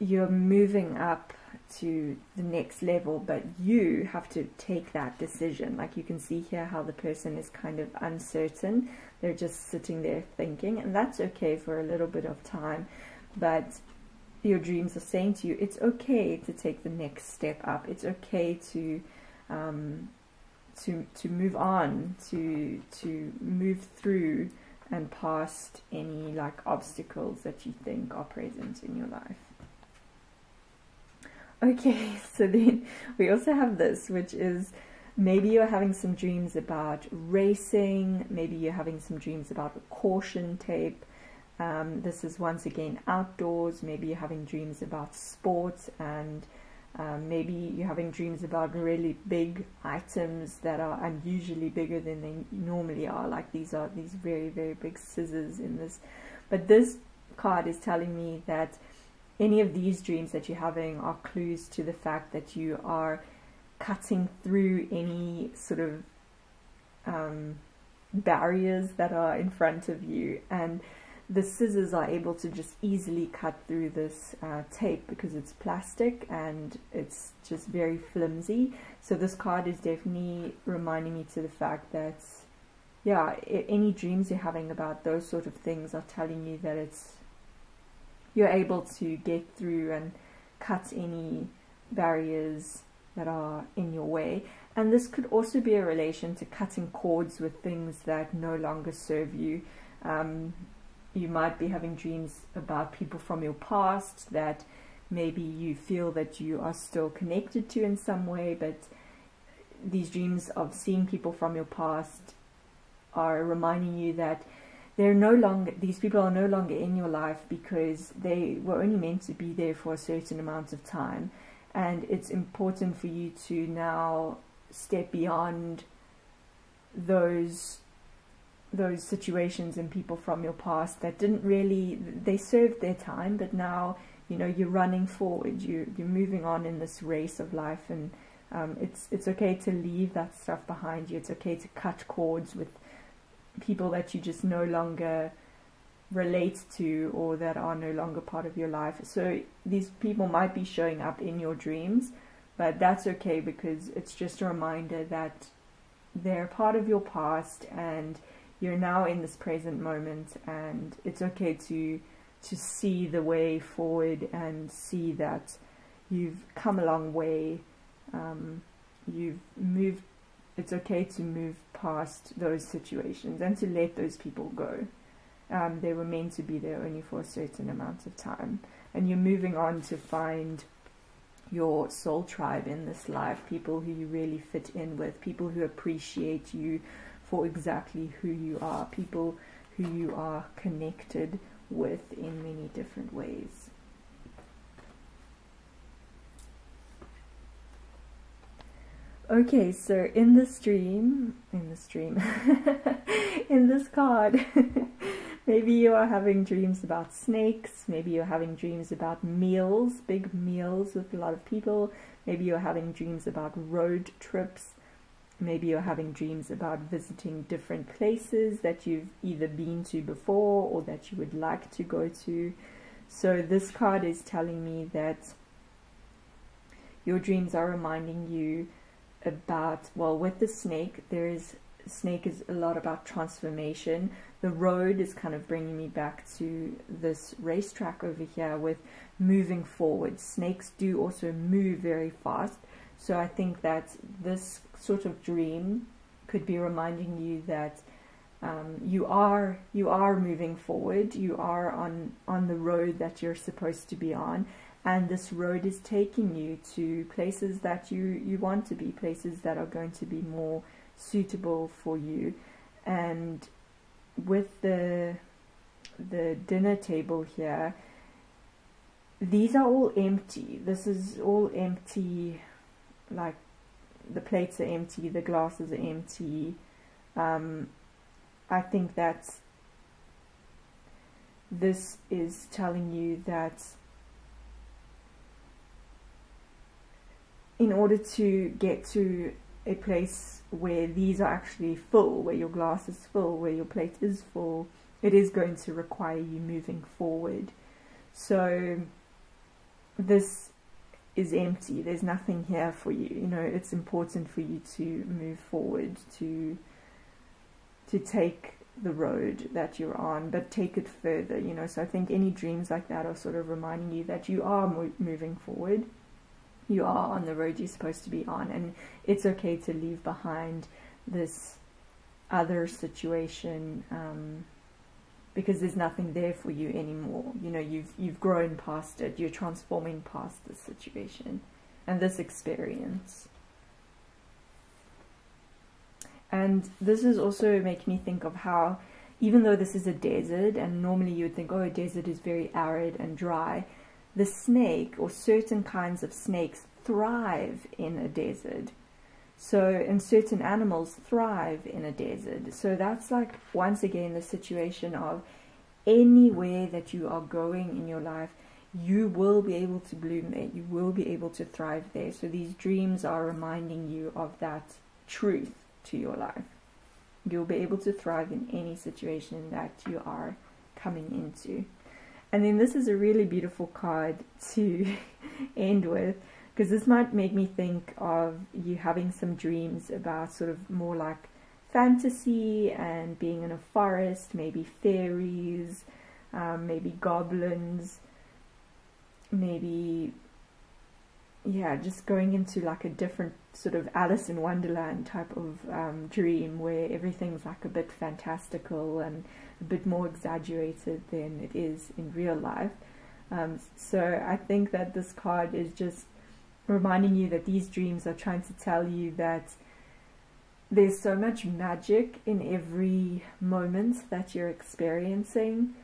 Speaker 1: you're moving up to the next level, but you have to take that decision. Like you can see here how the person is kind of uncertain. They're just sitting there thinking, and that's okay for a little bit of time, but your dreams are saying to you, it's okay to take the next step up. It's okay to move on, to move through and past any like obstacles that you think are present in your life. Okay, so then we also have this, which is maybe you're having some dreams about racing, maybe you're having some dreams about a caution tape. This is once again outdoors. Maybe you're having dreams about sports, and maybe you're having dreams about really big items that are unusually bigger than they normally are. Like these are these very, very big scissors in this. But this card is telling me that any of these dreams that you're having are clues to the fact that you are cutting through any sort of barriers that are in front of you, and the scissors are able to just easily cut through this tape because it's plastic and it's just very flimsy. So this card is definitely reminding me to the fact that, yeah, any dreams you're having about those sort of things are telling you that you're able to get through and cut any barriers that are in your way. And this could also be a relation to cutting cords with things that no longer serve you. You might be having dreams about people from your past that maybe you feel that you are still connected to in some way, but these dreams of seeing people from your past are reminding you that these people are no longer in your life because they were only meant to be there for a certain amount of time. And it's important for you to now step beyond those situations and people from your past that didn't really, they served their time, but now you know, you're running forward, you're moving on in this race of life, and it's okay to leave that stuff behind you. It's okay to cut cords with people that you just no longer relate to, or that are no longer part of your life. So these people might be showing up in your dreams, but that's okay, because it's just a reminder that they're part of your past and you're now in this present moment, and it's okay to see the way forward and see that you've come a long way. You've moved. It's okay to move past those situations and to let those people go. They were meant to be there only for a certain amount of time, and you're moving on to find your soul tribe in this life, people who you really fit in with, people who appreciate you for exactly who you are, people who you are connected with in many different ways. Okay, so in this card, maybe you are having dreams about snakes, maybe you're having dreams about meals, big meals with a lot of people, maybe you're having dreams about road trips, maybe you're having dreams about visiting different places that you've either been to before or that you would like to go to. So this card is telling me that your dreams are reminding you about, well, with the snake, snake is a lot about transformation. The road is kind of bringing me back to this racetrack over here with moving forward. Snakes do also move very fast. So I think that this sort of dream could be reminding you that you are moving forward. You are on the road that you're supposed to be on, and this road is taking you to places that you want to be, places that are going to be more suitable for you. And with the dinner table here, these are all empty. This is all empty. Like, the plates are empty, the glasses are empty. I think that this is telling you that in order to get to a place where these are actually full, where your glass is full, where your plate is full, it is going to require you moving forward. So this is empty. There's nothing here for you. You know, it's important for you to move forward, to take the road that you're on, but take it further, you know. So I think any dreams like that are sort of reminding you that you are moving forward. You are on the road you're supposed to be on, and it's okay to leave behind this other situation, because there's nothing there for you anymore. You know, you've grown past it. You're transforming past this situation and this experience. And this is also making me think of how, even though this is a desert, and normally you would think, oh, a desert is very arid and dry, the snake, or certain kinds of snakes, thrive in a desert. So, and certain animals thrive in a desert. So that's like, once again, the situation of anywhere that you are going in your life, you will be able to bloom there. You will be able to thrive there. So these dreams are reminding you of that truth to your life. You'll be able to thrive in any situation that you are coming into. And then this is a really beautiful card to end with, because this might make me think of you having some dreams about sort of more like fantasy and being in a forest, maybe fairies, maybe goblins, maybe, yeah, just going into like a different sort of Alice in Wonderland type of dream, where everything's like a bit fantastical and a bit more exaggerated than it is in real life. So I think that this card is just reminding you that these dreams are trying to tell you that there's so much magic in every moment that you're experiencing,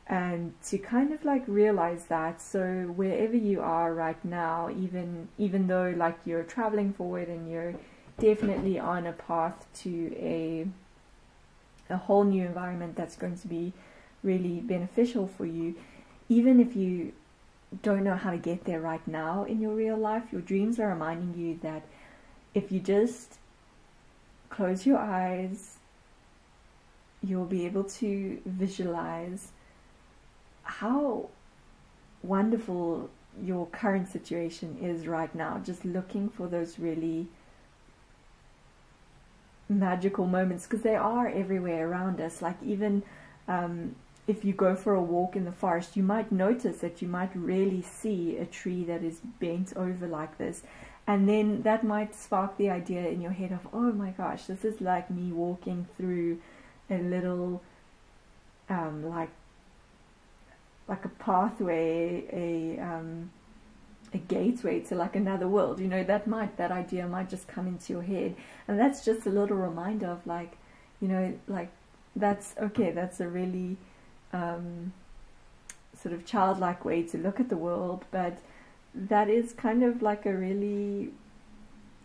Speaker 1: and to kind of like realize that. So wherever you are right now, even though like you're traveling forward and you're definitely on a path to a whole new environment that's going to be really beneficial for you, even if you don't know how to get there right now in your real life, your dreams are reminding you that if you just close your eyes, you'll be able to visualize how wonderful your current situation is right now. Just looking for those really magical moments, because they are everywhere around us. Like even if you go for a walk in the forest, you might notice that you might really see a tree that is bent over like this, and then that might spark the idea in your head of, oh my gosh, this is like me walking through a little like a pathway, a gateway to like another world. You know, that idea might just come into your head, and that's just a little reminder of, like, you know, like that's okay. That's a really sort of childlike way to look at the world, but that is kind of like a really,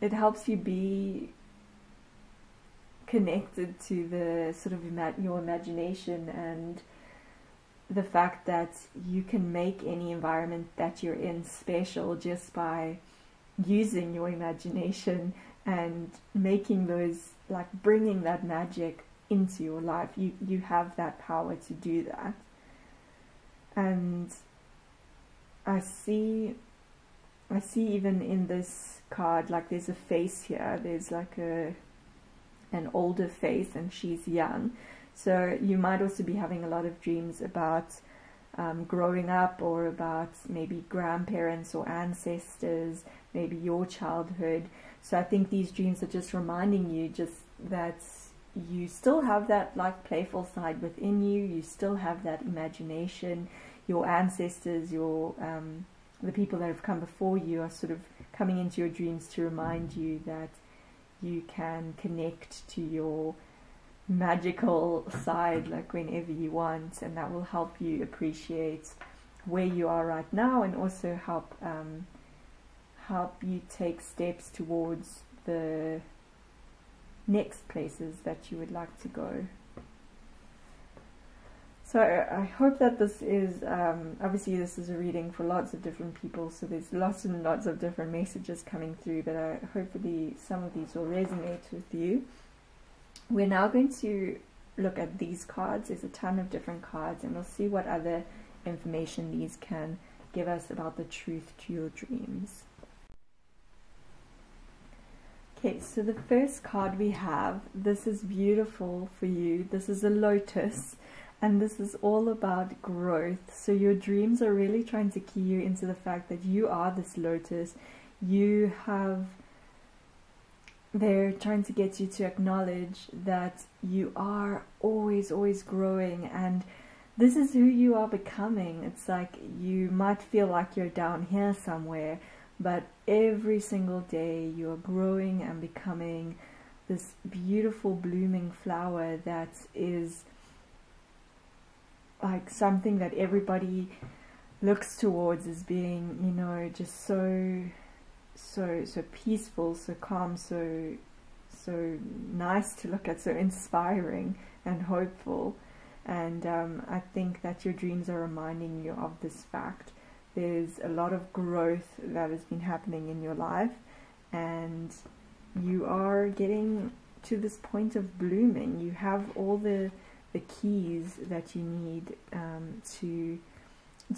Speaker 1: it helps you be connected to the sort of your imagination, and the fact that you can make any environment that you're in special just by using your imagination and making those, like bringing that magic into your life. You have that power to do that. And I see even in this card, like there's a face here, there's like an older face, and she's young. So you might also be having a lot of dreams about growing up, or about maybe grandparents or ancestors, maybe your childhood. So I think these dreams are just reminding you just that you still have that like playful side within you. You still have that imagination. Your ancestors, the people that have come before you are sort of coming into your dreams to remind you that you can connect to your magical side like whenever you want, and that will help you appreciate where you are right now, and also help you take steps towards the next places that you would like to go. So I hope that this is, obviously this is a reading for lots of different people, so there's lots and lots of different messages coming through, but hopefully some of these will resonate with you. We're now going to look at these cards. There's a ton of different cards, and we'll see what other information these can give us about the truth to your dreams. Okay, so the first card we have, this is beautiful for you. This is a lotus, and this is all about growth. So your dreams are really trying to key you into the fact that you are this lotus. They're trying to get you to acknowledge that you are always growing, and this is who you are becoming. It's like you might feel like you're down here somewhere, but every single day you are growing and becoming this beautiful blooming flower that is like something that everybody looks towards as being, you know, just so peaceful, so calm, so nice to look at, so inspiring and hopeful. And I think that your dreams are reminding you of this fact. There's a lot of growth that has been happening in your life, and you are getting to this point of blooming. You have all the keys that you need to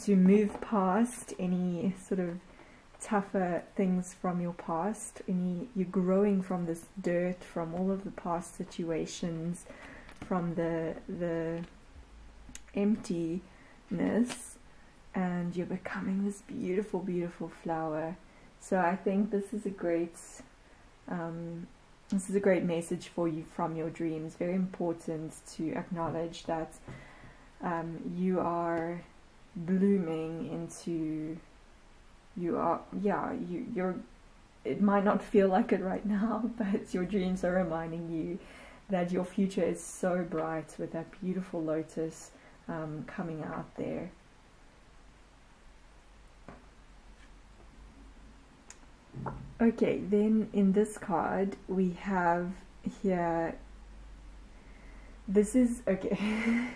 Speaker 1: move past any sort of tougher things from your past. You're growing from this dirt, from all of the past situations, from the emptiness, and you're becoming this beautiful flower. So I think this is a great message for you from your dreams. Very important to acknowledge that you are blooming into, it might not feel like it right now, but your dreams are reminding you that your future is so bright with that beautiful lotus coming out there. Okay, then in this card we have here, this is, okay,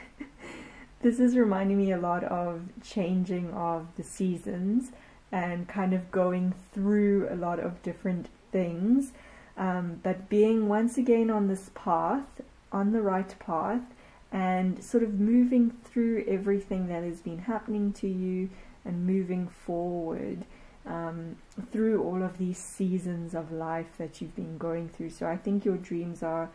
Speaker 1: This is reminding me a lot of changing of the seasons and kind of going through a lot of different things, but being once again on this path, on the right path, and sort of moving through everything that has been happening to you and moving forward through all of these seasons of life that you've been going through. So I think your dreams are,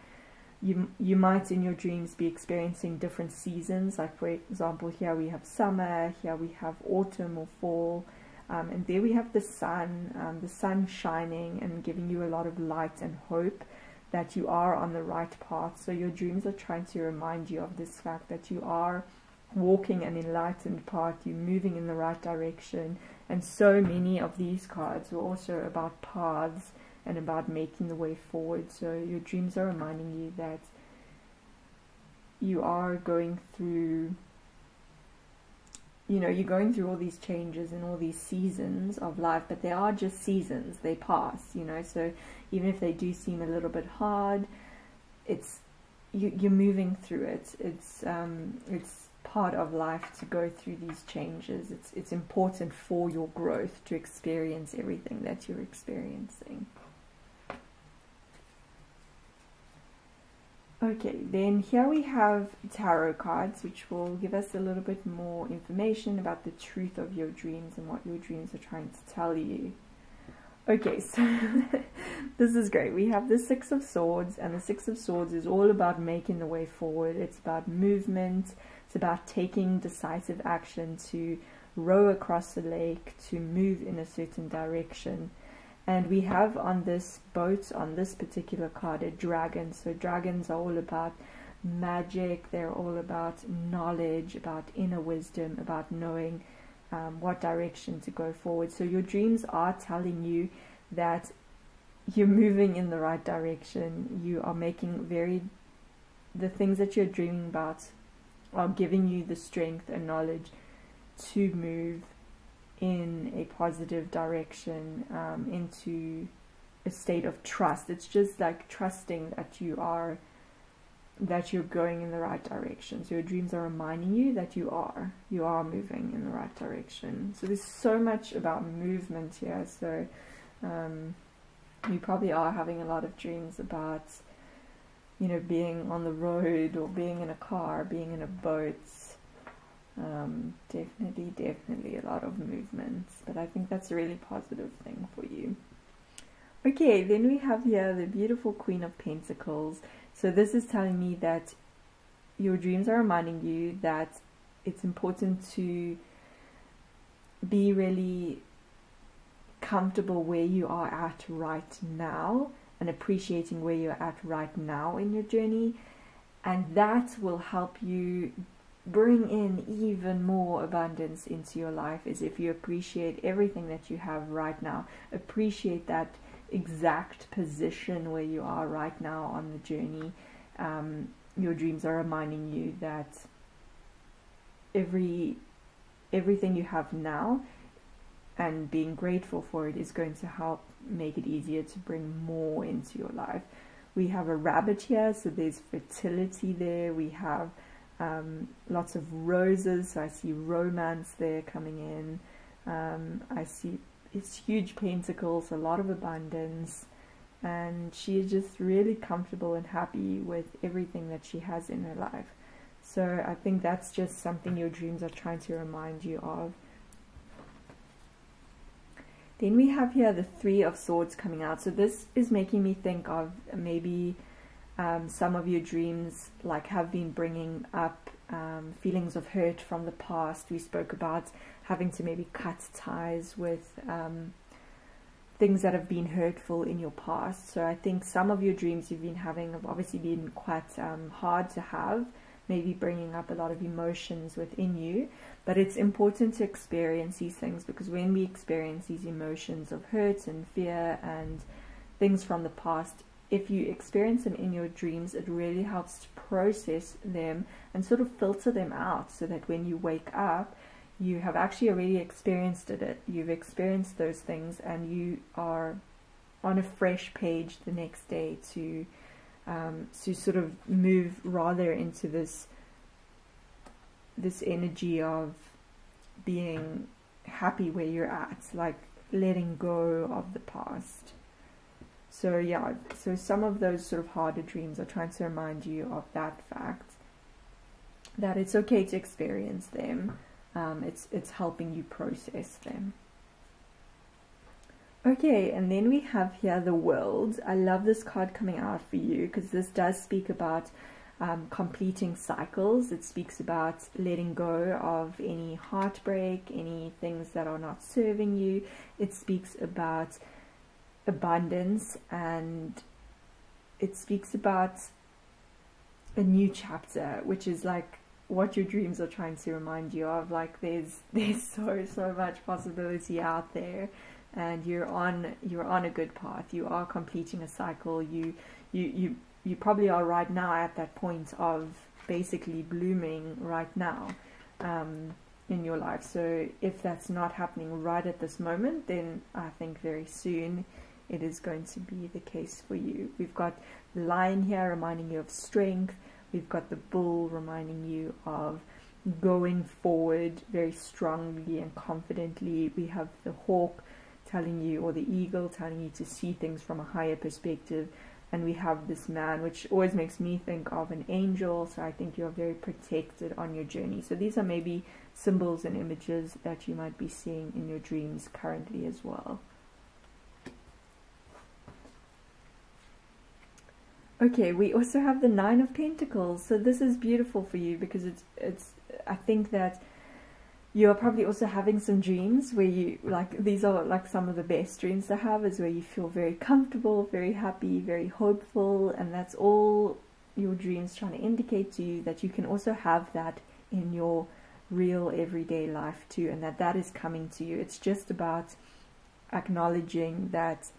Speaker 1: you might in your dreams be experiencing different seasons, like for example here we have summer, here we have autumn or fall, and there we have the sun shining and giving you a lot of light and hope that you are on the right path. So your dreams are trying to remind you of this fact that you are walking an enlightened path, you're moving in the right direction. And so many of these cards are also about paths and about making the way forward. So your dreams are reminding you that you are going through, you know, you're going through all these changes and all these seasons of life, but they are just seasons, they pass, you know. So even if they do seem a little bit hard, it's you're moving through it. It's part of life to go through these changes. It's important for your growth to experience everything that you're experiencing. Okay, then here we have tarot cards, which will give us a little bit more information about the truth of your dreams and what your dreams are trying to tell you. Okay, so this is great. We have the Six of Swords, and the Six of Swords is all about making the way forward. It's about movement. It's about taking decisive action to row across the lake, to move in a certain direction. And we have on this boat, on this particular card, a dragon. So dragons are all about magic. They're all about knowledge, about inner wisdom, about knowing what direction to go forward. So your dreams are telling you that you're moving in the right direction. You are making the things that you're dreaming about are giving you the strength and knowledge to move in a positive direction, into a state of trust. It's just like trusting that you're going in the right direction. So your dreams are reminding you that you are moving in the right direction. So there's so much about movement here. So you probably are having a lot of dreams about, you know, being on the road or being in a car, being in a boat. Definitely a lot of movements, but I think that's a really positive thing for you. Okay, then we have here the beautiful Queen of Pentacles. So this is telling me that your dreams are reminding you that it's important to be really comfortable where you are at right now and appreciating where you're at right now in your journey, and that will help you bring in even more abundance into your life. Is if you appreciate everything that you have right now, appreciate that exact position where you are right now on the journey. Your dreams are reminding you that everything you have now and being grateful for it is going to help make it easier to bring more into your life. We have a rabbit here, so there's fertility there. We have lots of roses, so I see romance there coming in. I see it's huge pentacles, a lot of abundance, and she is just really comfortable and happy with everything that she has in her life. So I think that's just something your dreams are trying to remind you of. Then we have here the Three of Swords coming out. So this is making me think of maybe some of your dreams like have been bringing up feelings of hurt from the past. We spoke about having to maybe cut ties with things that have been hurtful in your past. So I think some of your dreams you've been having have obviously been quite hard to have, maybe bringing up a lot of emotions within you. But it's important to experience these things, because when we experience these emotions of hurt and fear and things from the past, if you experience them in your dreams, it really helps to process them and sort of filter them out, so that when you wake up, you have actually already experienced it. You've experienced those things, and you are on a fresh page the next day to sort of move rather into this this energy of being happy where you're at, like letting go of the past. So yeah, so some of those sort of harder dreams are trying to remind you of that fact, that it's okay to experience them. It's helping you process them. Okay, and then we have here the World. I love this card coming out for you because this does speak about completing cycles. It speaks about letting go of any heartbreak, any things that are not serving you. It speaks about abundance, and it speaks about a new chapter, which is like what your dreams are trying to remind you of. Like there's so much possibility out there, and you're on a good path. You are completing a cycle. You probably are right now at that point of basically blooming right now in your life. So if that's not happening right at this moment, then I think very soon it is going to be the case for you. We've got the Lion here reminding you of strength. We've got the Bull reminding you of going forward very strongly and confidently. We have the Hawk telling you, or the Eagle telling you to see things from a higher perspective. And we have this Man, which always makes me think of an angel. So I think you're very protected on your journey. So these are maybe symbols and images that you might be seeing in your dreams currently as well. Okay, we also have the Nine of Pentacles. So this is beautiful for you because it's I think that you're probably also having some dreams where you, like, these are like some of the best dreams to have, is where you feel very comfortable, very happy, very hopeful, and that's all your dreams trying to indicate to you, that you can also have that in your real everyday life too, and that is coming to you. It's just about acknowledging that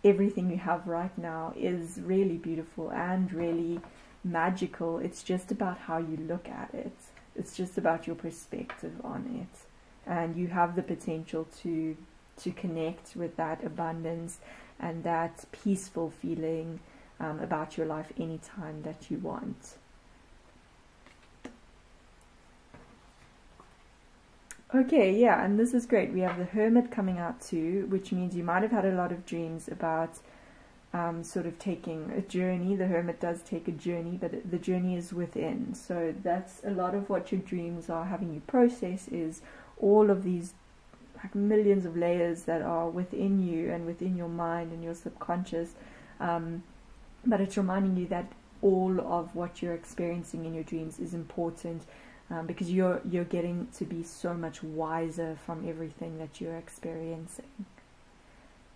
Speaker 1: everything you have right now is really beautiful and really magical. It's just about how you look at it. It's just about your perspective on it, and you have the potential to connect with that abundance and that peaceful feeling about your life anytime that you want. Okay, yeah, and this is great. We have the Hermit coming out too, which means you might have had a lot of dreams about sort of taking a journey. The Hermit does take a journey, but the journey is within. So that's a lot of what your dreams are having you process, is all of these like millions of layers that are within you and within your mind and your subconscious. But it's reminding you that all of what you're experiencing in your dreams is important, because you're getting to be so much wiser from everything that you're experiencing.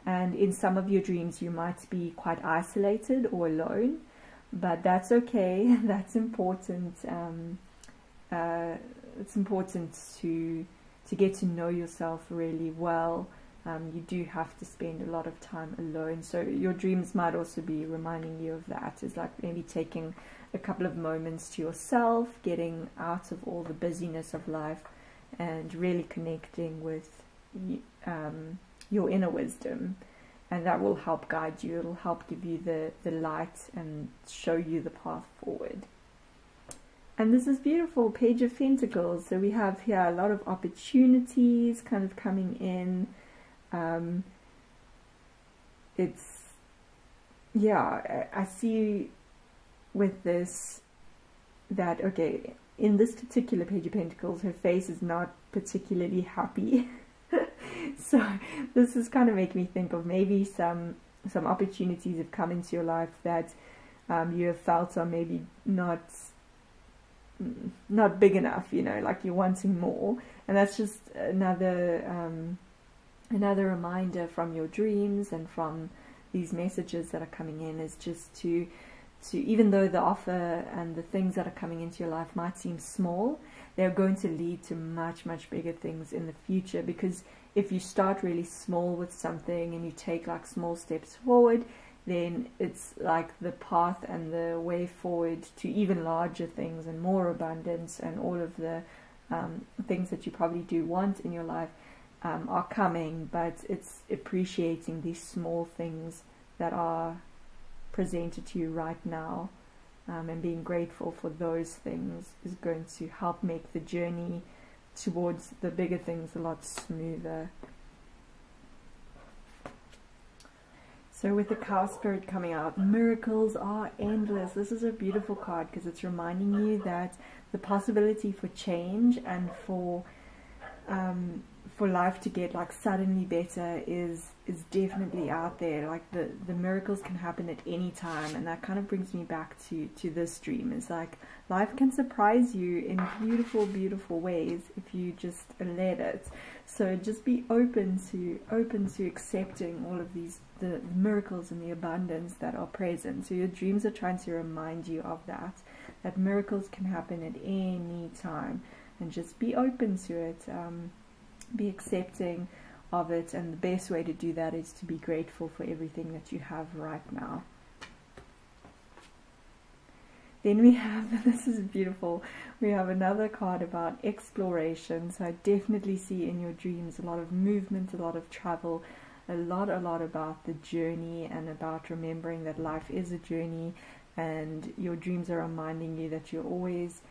Speaker 1: And in some of your dreams you might be quite isolated or alone, but that's okay. That's important. It's important to get to know yourself really well. You do have to spend a lot of time alone, so your dreams might also be reminding you of that. It's like maybe taking a couple of moments to yourself, getting out of all the busyness of life and really connecting with your inner wisdom, and that will help guide you. It'll help give you the light and show you the path forward. And this is beautiful, Page of Pentacles. So we have here a lot of opportunities kind of coming in. I see with this that, okay, in this particular Page of Pentacles, her face is not particularly happy. So this is kind of making me think of maybe some opportunities have come into your life that you have felt are maybe not big enough, you know, like you're wanting more. And that's just another reminder from your dreams and from these messages that are coming in, is just to even though the offer and the things that are coming into your life might seem small, they're going to lead to much, much bigger things in the future. Because if you start really small with something and you take like small steps forward, then it's like the path and the way forward to even larger things and more abundance, and all of the things that you probably do want in your life are coming. But it's appreciating these small things that are presented to you right now, and being grateful for those things is going to help make the journey towards the bigger things a lot smoother. So with the cow spirit coming out, miracles are endless. This is a beautiful card because it's reminding you that the possibility for change and for life to get like suddenly better is definitely out there. Like the miracles can happen at any time, and that kind of brings me back to this dream. It's like life can surprise you in beautiful ways if you just let it. So just be open to accepting all of these the miracles and the abundance that are present. So your dreams are trying to remind you of that miracles can happen at any time, and just be open to it. Be accepting of it, and the best way to do that is to be grateful for everything that you have right now. Then we have, this is beautiful, we have another card about exploration. So I definitely see in your dreams a lot of movement, a lot of travel, a lot about the journey, and about remembering that life is a journey, and your dreams are reminding you that you're always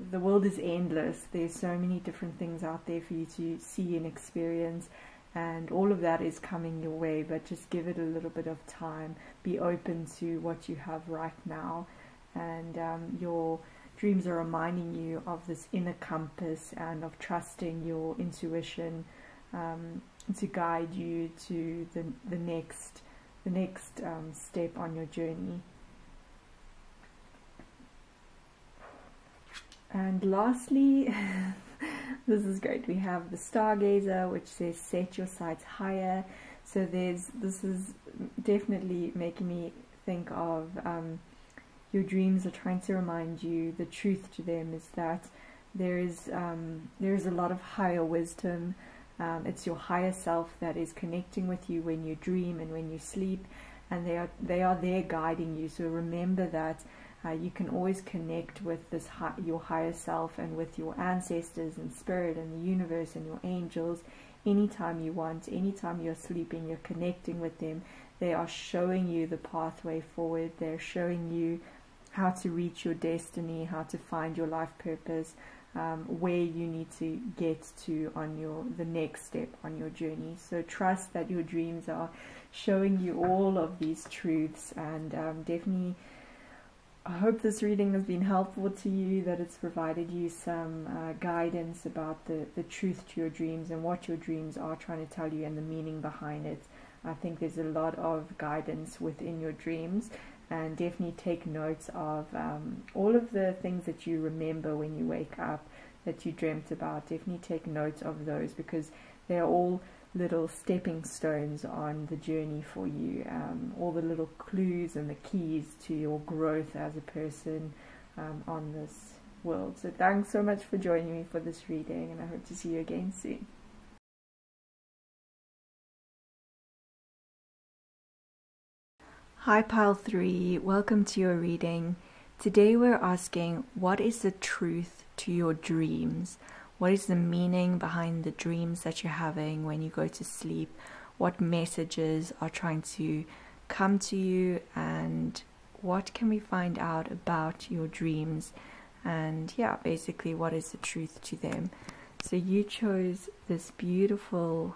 Speaker 1: the world is endless. There's so many different things out there for you to see and experience, and all of that is coming your way, but just give it a little bit of time. Be open to what you have right now, and your dreams are reminding you of this inner compass and of trusting your intuition to guide you to the next step on your journey. And lastly, this is great, we have the Stargazer, which says set your sights higher. So this is definitely making me think of your dreams are trying to remind you, the truth to them is that there is a lot of higher wisdom. It's your higher self that is connecting with you when you dream and when you sleep, and they are there guiding you. So remember that you can always connect with your higher self and with your ancestors and spirit and the universe and your angels anytime you want. Anytime you're sleeping, you're connecting with them. They are showing you the pathway forward. They're showing you how to reach your destiny, how to find your life purpose, where you need to get to on the next step on your journey. So trust that your dreams are showing you all of these truths, and definitely I hope this reading has been helpful to you, that it's provided you some guidance about the truth to your dreams and what your dreams are trying to tell you and the meaning behind it. I think there's a lot of guidance within your dreams, and definitely take notes of all of the things that you remember when you wake up that you dreamt about. Definitely take notes of those, because they're all little stepping stones on the journey for you, all the little clues and the keys to your growth as a person on this world. So thanks so much for joining me for this reading, and I hope to see you again soon. Hi Pile 3, welcome to your reading. Today we're asking, what is the truth to your dreams? What is the meaning behind the dreams that you're having when you go to sleep? What messages are trying to come to you, and what can we find out about your dreams? And yeah, basically what is the truth to them? So you chose this beautiful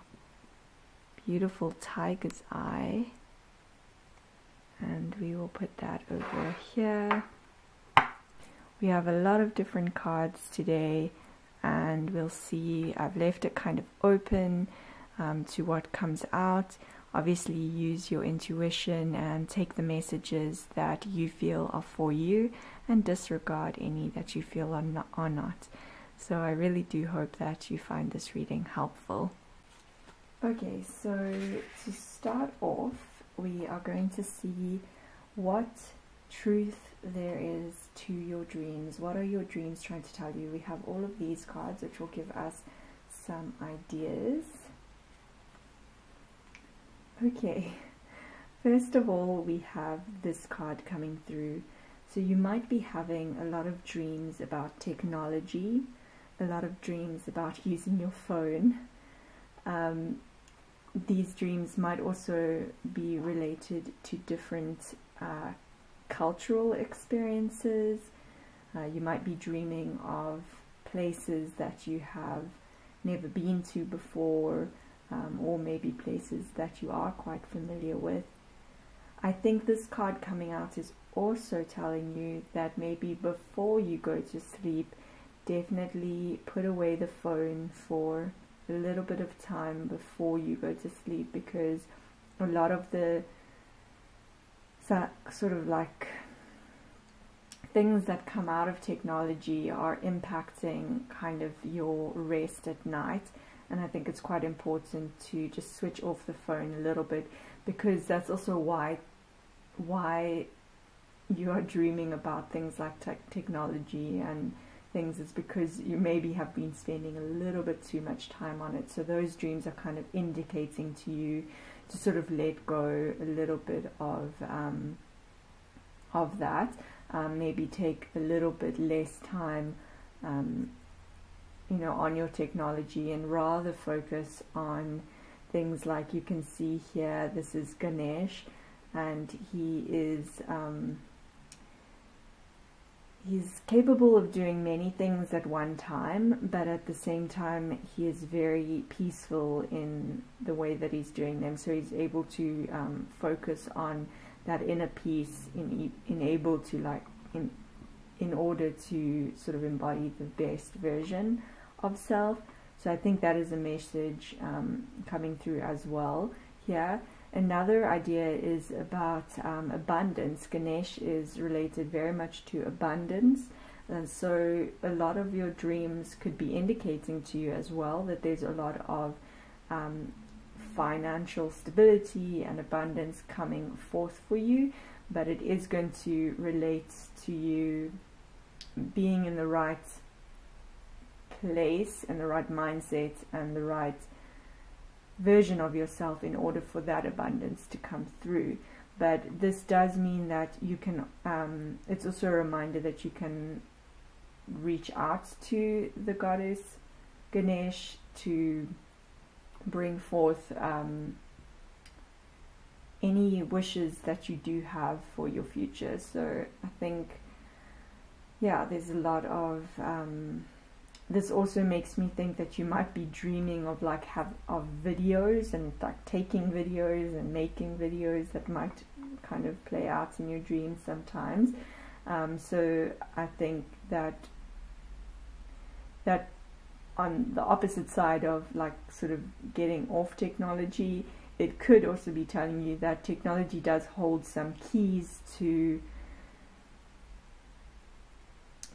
Speaker 1: tiger's eye, and we will put that over here. We have a lot of different cards today, and we'll see. I've left it kind of open to what comes out. Obviously use your intuition and take the messages that you feel are for you, and disregard any that you feel are not. So I really do hope that you find this reading helpful. Okay, so to start off, we are going to see what truth there is to your dreams. What are your dreams trying to tell you? We have all of these cards, which will give us some ideas. Okay, first of all, we have this card coming through. So you might be having a lot of dreams about technology, a lot of dreams about using your phone. These dreams might also be related to different cultural experiences. You might be dreaming of places that you have never been to before, or maybe places that you are quite familiar with. I think this card coming out is also telling you that maybe before you go to sleep, definitely put away the phone for a little bit of time before you go to sleep, because a lot of the sort of like things that come out of technology are impacting kind of your rest at night. And I think it's quite important to just switch off the phone a little bit, because that's also why you are dreaming about things like technology and things. It's because you maybe have been spending a little bit too much time on it. So those dreams are kind of indicating to you to sort of let go a little bit of that. Maybe take a little bit less time on your technology, and rather focus on things like, you can see here, this is Ganesh, and he is he's capable of doing many things at one time, but at the same time he is very peaceful in the way that he's doing them. So he's able to focus on that inner peace, in order to sort of embody the best version of self. So I think that is a message coming through as well here. Another idea is about abundance. Ganesh is related very much to abundance, and so a lot of your dreams could be indicating to you as well that there's a lot of financial stability and abundance coming forth for you, but it is going to relate to you being in the right place and the right mindset and the right version of yourself in order for that abundance to come through. But this does mean that you can it's also a reminder that you can reach out to the goddess Ganesh to bring forth any wishes that you do have for your future. So I think, yeah, there's a lot of this also makes me think that you might be dreaming of of videos, and like taking videos and making videos that might kind of play out in your dreams sometimes. So I think that on the opposite side of like sort of getting off technology, it could also be telling you that technology does hold some keys to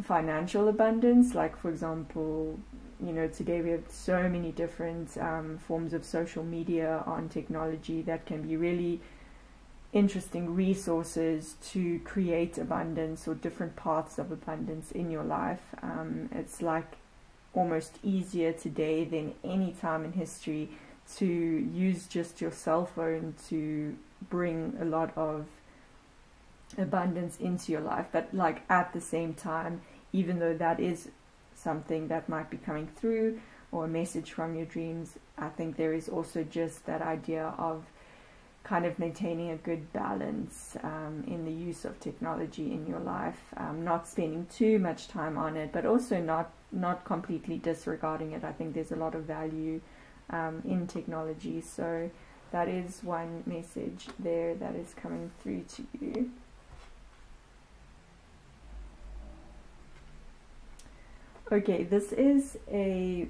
Speaker 1: financial abundance. Like, for example, today we have so many different forms of social media on technology that can be really interesting resources to create abundance or different paths of abundance in your life. It's like almost easier today than any time in history to use just your cell phone to bring a lot of abundance into your life. But like at the same time, even though that is something that might be coming through, or a message from your dreams, I think there is also just that idea of kind of maintaining a good balance in the use of technology in your life, not spending too much time on it, but also not completely disregarding it. I think there's a lot of value in technology. So that is one message there that is coming through to you. Okay, this is a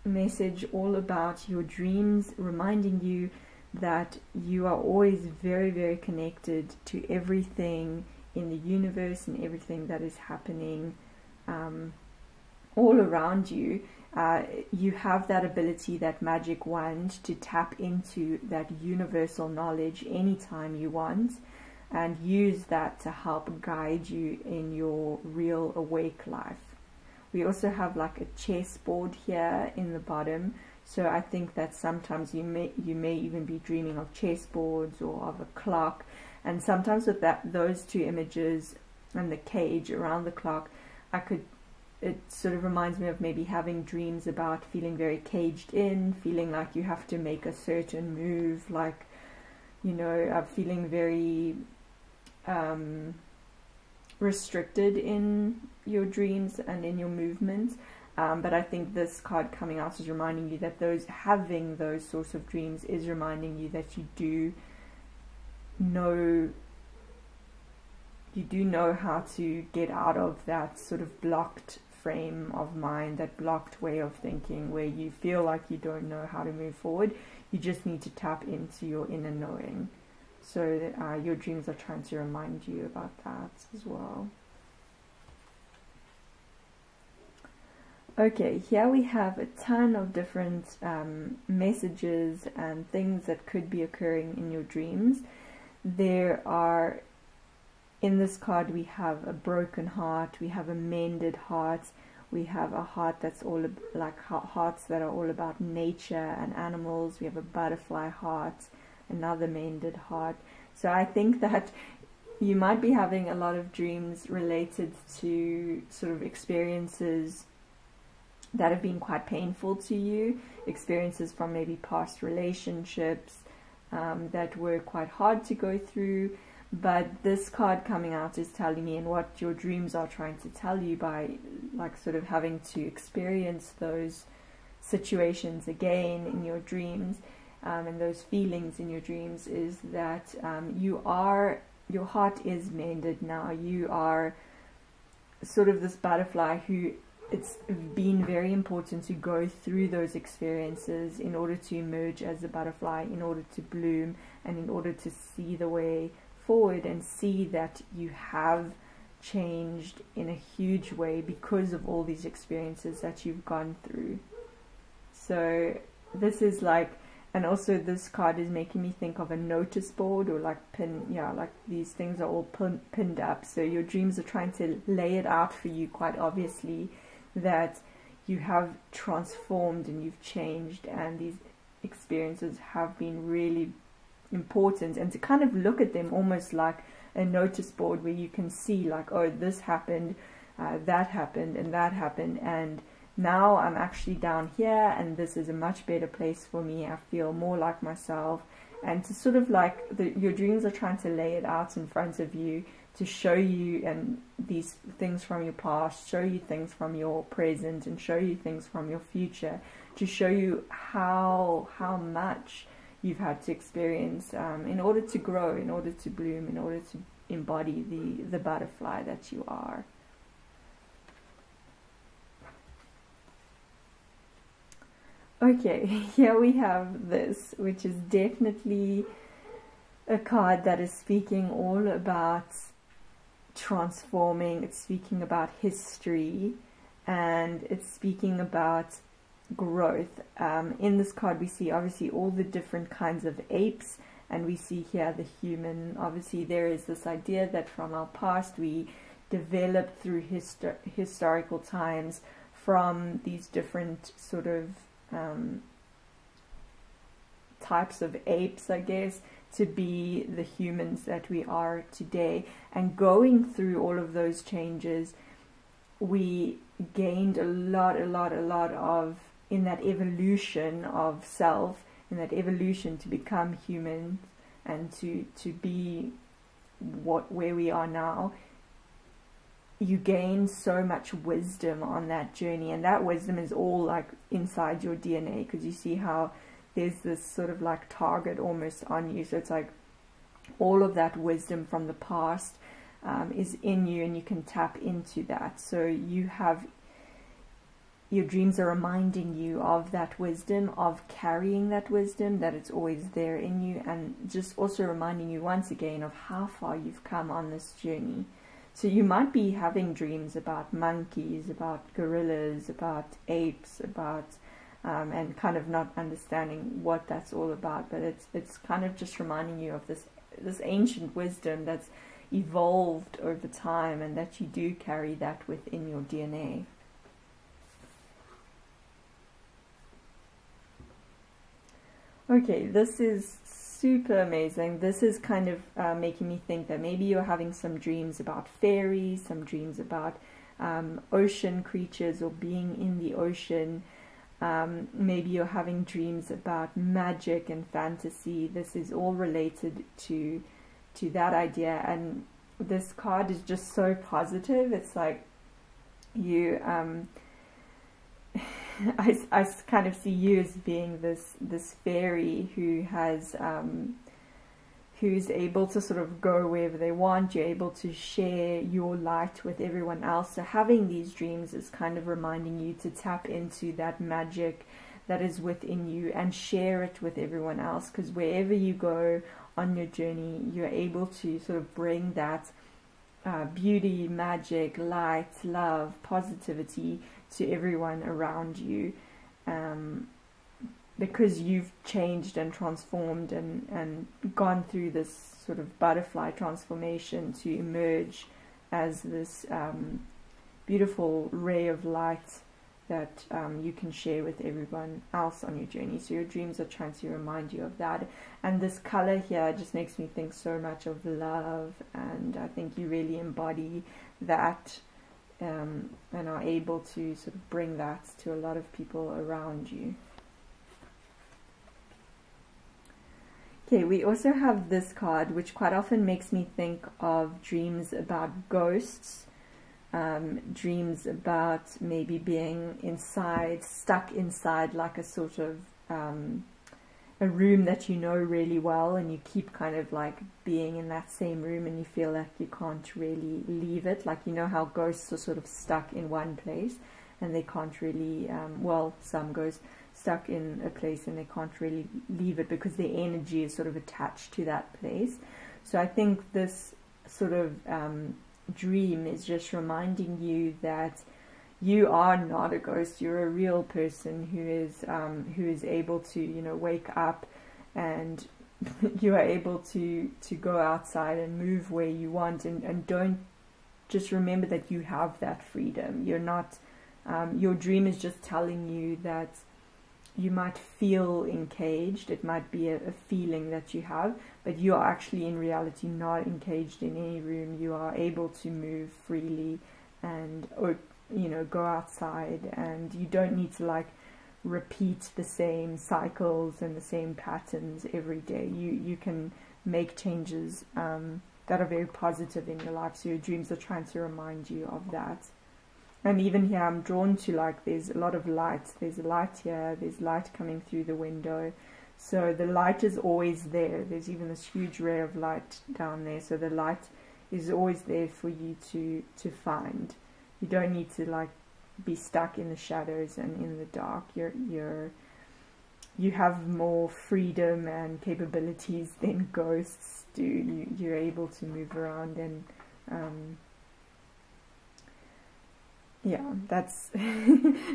Speaker 1: message all about your dreams, reminding you that you are always very, very connected to everything in the universe and everything that is happening all around you. You have that ability, that magic wand, to tap into that universal knowledge anytime you want, and use that to help guide you in your real awake life. We also have like a chessboard here in the bottom, so I think that sometimes you may even be dreaming of chessboards or of a clock, and sometimes with those two images and the cage around the clock, it sort of reminds me of maybe having dreams about feeling very caged in, feeling like you have to make a certain move, like, feeling very restricted in your dreams and in your movements. But I think this card coming out is reminding you that having those sorts of dreams is reminding you that you do know how to get out of that sort of blocked frame of mind, that blocked way of thinking where you feel like you don't know how to move forward. You just need to tap into your inner knowing. So your dreams are trying to remind you about that as well. Okay, here we have a ton of different messages and things that could be occurring in your dreams. There are, in this card, we have a broken heart, we have a mended heart, we have a heart that's all like hearts that are all about nature and animals. We have a butterfly heart, another mended heart. So I think that you might be having a lot of dreams related to sort of experiences that have been quite painful to you, experiences from maybe past relationships that were quite hard to go through. But this card coming out is telling me, and what your dreams are trying to tell you by like sort of having to experience those situations again in your dreams, and those feelings in your dreams, is that your heart is mended now. You are sort of this butterfly who, it's been very important to go through those experiences in order to emerge as a butterfly, in order to bloom, and in order to see the way forward and see that you have changed in a huge way because of all these experiences that you've gone through. So this is like, and also this card is making me think of a notice board, or like like these things are all pinned up. So your dreams are trying to lay it out for you quite obviously that you have transformed and you've changed, and these experiences have been really important, and to kind of look at them almost like a notice board where you can see like, oh, this happened, that happened, and that happened, and now I'm actually down here, and this is a much better place for me. I feel more like myself. And to sort of like your dreams are trying to lay it out in front of you to show you and these things from your past, show you things from your present, and show you things from your future, to show you how much you've had to experience in order to grow, in order to bloom, in order to embody the butterfly that you are. Okay, here we have this, which is definitely a card that is speaking all about transforming. It's speaking about history, and it's speaking about growth. In this card we see obviously all the different kinds of apes, and we see here the human. Obviously there is this idea that from our past we developed through historical times from these different sort of types of apes, I guess, to be the humans that we are today. And going through all of those changes, we gained a lot of, in that evolution of self, in that evolution to become human and to be where we are now. You gain so much wisdom on that journey, and that wisdom is all like inside your DNA, because you see how there's this sort of like target almost on you. So it's like all of that wisdom from the past is in you, and you can tap into that. So you have, your dreams are reminding you of that wisdom, of carrying that wisdom, that it's always there in you, and just also reminding you once again of how far you've come on this journey. So you might be having dreams about monkeys, about gorillas, about apes, about and kind of not understanding what that's all about, but it's kind of just reminding you of this ancient wisdom that's evolved over time, and that you do carry that within your DNA. Okay, this is super amazing. This is kind of making me think that maybe you're having some dreams about fairies, some dreams about ocean creatures or being in the ocean. Maybe you're having dreams about magic and fantasy. This is all related to that idea. And this card is just so positive. It's like you I kind of see you as being this fairy who has who's able to sort of go wherever they want. You're able to share your light with everyone else. So having these dreams is kind of reminding you to tap into that magic that is within you and share it with everyone else, because wherever you go on your journey, you're able to sort of bring that beauty, magic, light, love, positivity to everyone around you, because you've changed and transformed and gone through this sort of butterfly transformation to emerge as this beautiful ray of light that you can share with everyone else on your journey. So your dreams are trying to remind you of that. And this color here just makes me think so much of love, and I think you really embody that, and are able to sort of bring that to a lot of people around you. Okay, we also have this card, which quite often makes me think of dreams about ghosts, dreams about maybe being inside, stuck inside like a sort of a room that you know really well, and you keep kind of like being in that same room and you feel like you can't really leave it. Like, you know how ghosts are sort of stuck in one place and they can't really, well, some ghosts stuck in a place and they can't really leave it because their energy is sort of attached to that place. So I think this sort of dream is just reminding you that you are not a ghost. You're a real person who is able to, you know, wake up, and you are able to go outside and move where you want, and don't just remember that you have that freedom. You're not, your dream is just telling you that you might feel encaged. It might be a feeling that you have, but you are actually in reality not encaged in any room. You are able to move freely and, or, you know, go outside, and you don't need to like repeat the same cycles and the same patterns every day. You can make changes that are very positive in your life. So your dreams are trying to remind you of that. And even here I'm drawn to, like, there's a lot of light. There's a light here, there's light coming through the window. So the light is always there. There's even this huge ray of light down there. So the light is always there for you to find. You don't need to like be stuck in the shadows and in the dark. You have more freedom and capabilities than ghosts do. You're able to move around, and yeah, that's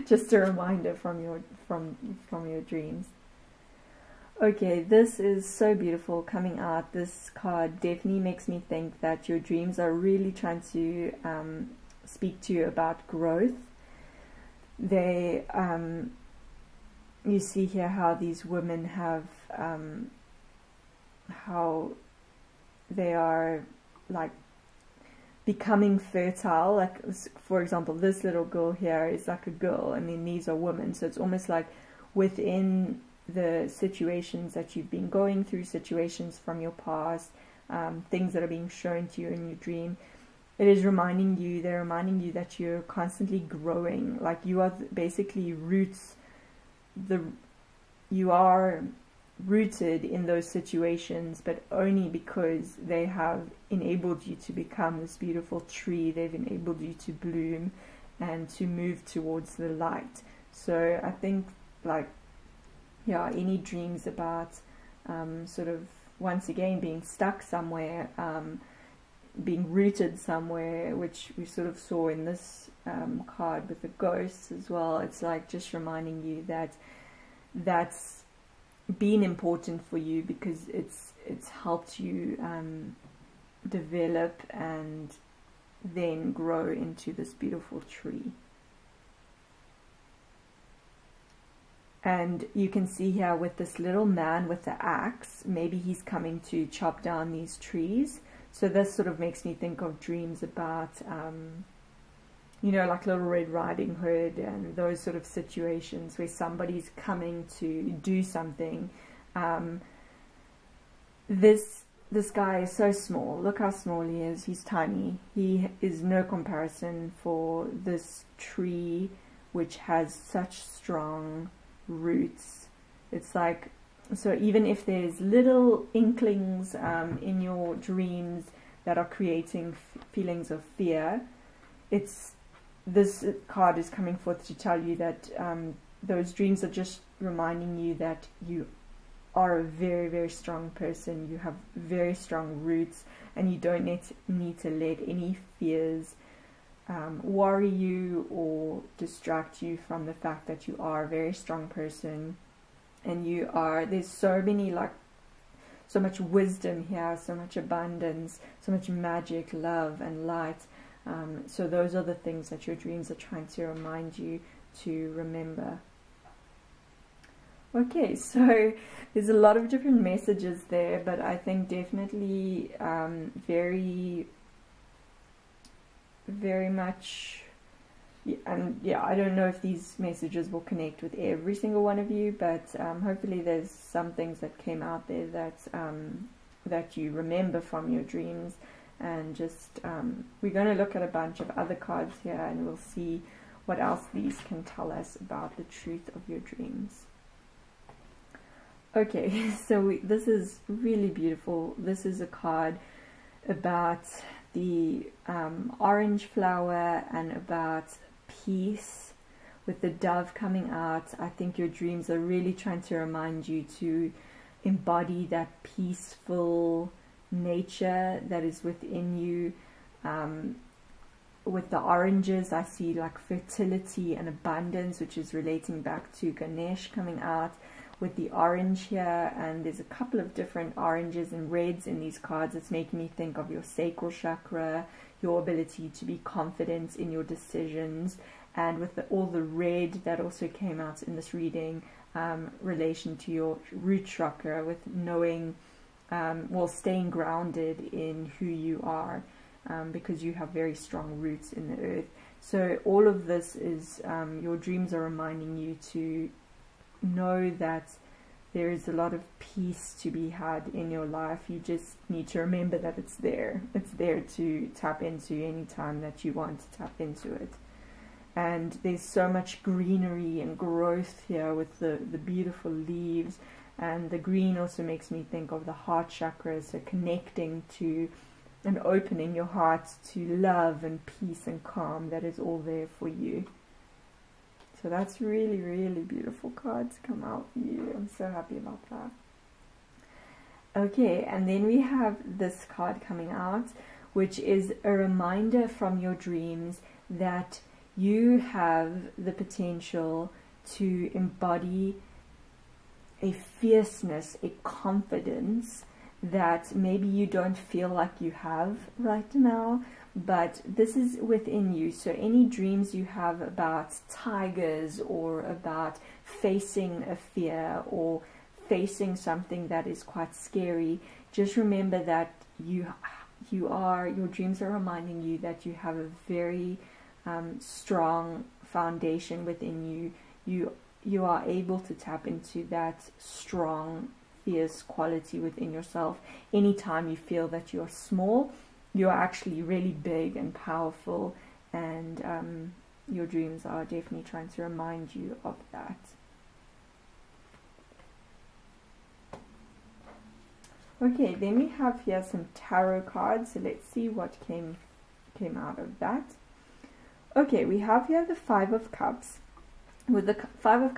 Speaker 1: just a reminder from your dreams. Okay, this is so beautiful coming out. This card definitely makes me think that your dreams are really trying to speak to you about growth. They, you see here how these women have, how they are like becoming fertile. Like, for example, this little girl here is like a girl, and then these are women. So it's almost like within the situations that you've been going through, situations from your past, things that are being shown to you in your dream, it is reminding you, they're reminding you that you're constantly growing. Like, you are basically you are rooted in those situations, but only because they have enabled you to become this beautiful tree. They've enabled you to bloom and to move towards the light. So I think, like, yeah, any dreams about sort of, once again, being stuck somewhere, being rooted somewhere, which we sort of saw in this card with the ghosts as well. It's like just reminding you that that's been important for you, because it's helped you develop and then grow into this beautiful tree. And you can see here with this little man with the axe, maybe he's coming to chop down these trees. So this sort of makes me think of dreams about, you know, like Little Red Riding Hood and those sort of situations where somebody's coming to do something. This this guy is so small. Look how small he is. He's tiny. He is no comparison for this tree, which has such strong roots. It's like, so even if there's little inklings in your dreams that are creating feelings of fear, this card is coming forth to tell you that those dreams are just reminding you that you are a very, very strong person. You have very strong roots, and you don't need to let any fears worry you or distract you from the fact that you are a very strong person. And there's so many, like, so much wisdom here, so much abundance, so much magic, love, and light. So those are the things that your dreams are trying to remind you to remember. Okay, so there's a lot of different messages there, but I think definitely very, very much, and yeah, I don't know if these messages will connect with every single one of you, but hopefully there's some things that came out there that you remember from your dreams. And just we're going to look at a bunch of other cards here, and we'll see what else these can tell us about the truth of your dreams. Okay, so this is really beautiful. This is a card about the orange flower and about peace, with the dove coming out. I think your dreams are really trying to remind you to embody that peaceful nature that is within you. With the oranges, I see like fertility and abundance, which is relating back to Ganesh coming out with the orange here. And there's a couple of different oranges and reds in these cards. It's making me think of your sacral chakra, your ability to be confident in your decisions. And with all the red that also came out in this reading, relation to your root chakra, with knowing, well, staying grounded in who you are, because you have very strong roots in the earth. So all of this is, your dreams are reminding you to know that there is a lot of peace to be had in your life. You just need to remember that it's there. It's there to tap into any time that you want to tap into it. And there's so much greenery and growth here with the beautiful leaves. And the green also makes me think of the heart chakra, so connecting to and opening your heart to love and peace and calm. That is all there for you. So that's really, really beautiful card to come out for you. I'm so happy about that. Okay, and then we have this card coming out, which is a reminder from your dreams that you have the potential to embody a fierceness, a confidence that maybe you don't feel like you have right now, but this is within you. So any dreams you have about tigers, or about facing a fear, or facing something that is quite scary, just remember that your dreams are reminding you that you have a very strong foundation within you. You are able to tap into that strong, fierce quality within yourself. Anytime you feel that you're small, you're actually really big and powerful, and your dreams are definitely trying to remind you of that. Okay, then we have here some tarot cards, so let's see what came out of that. Okay, we have here the Five of Cups. With the Five of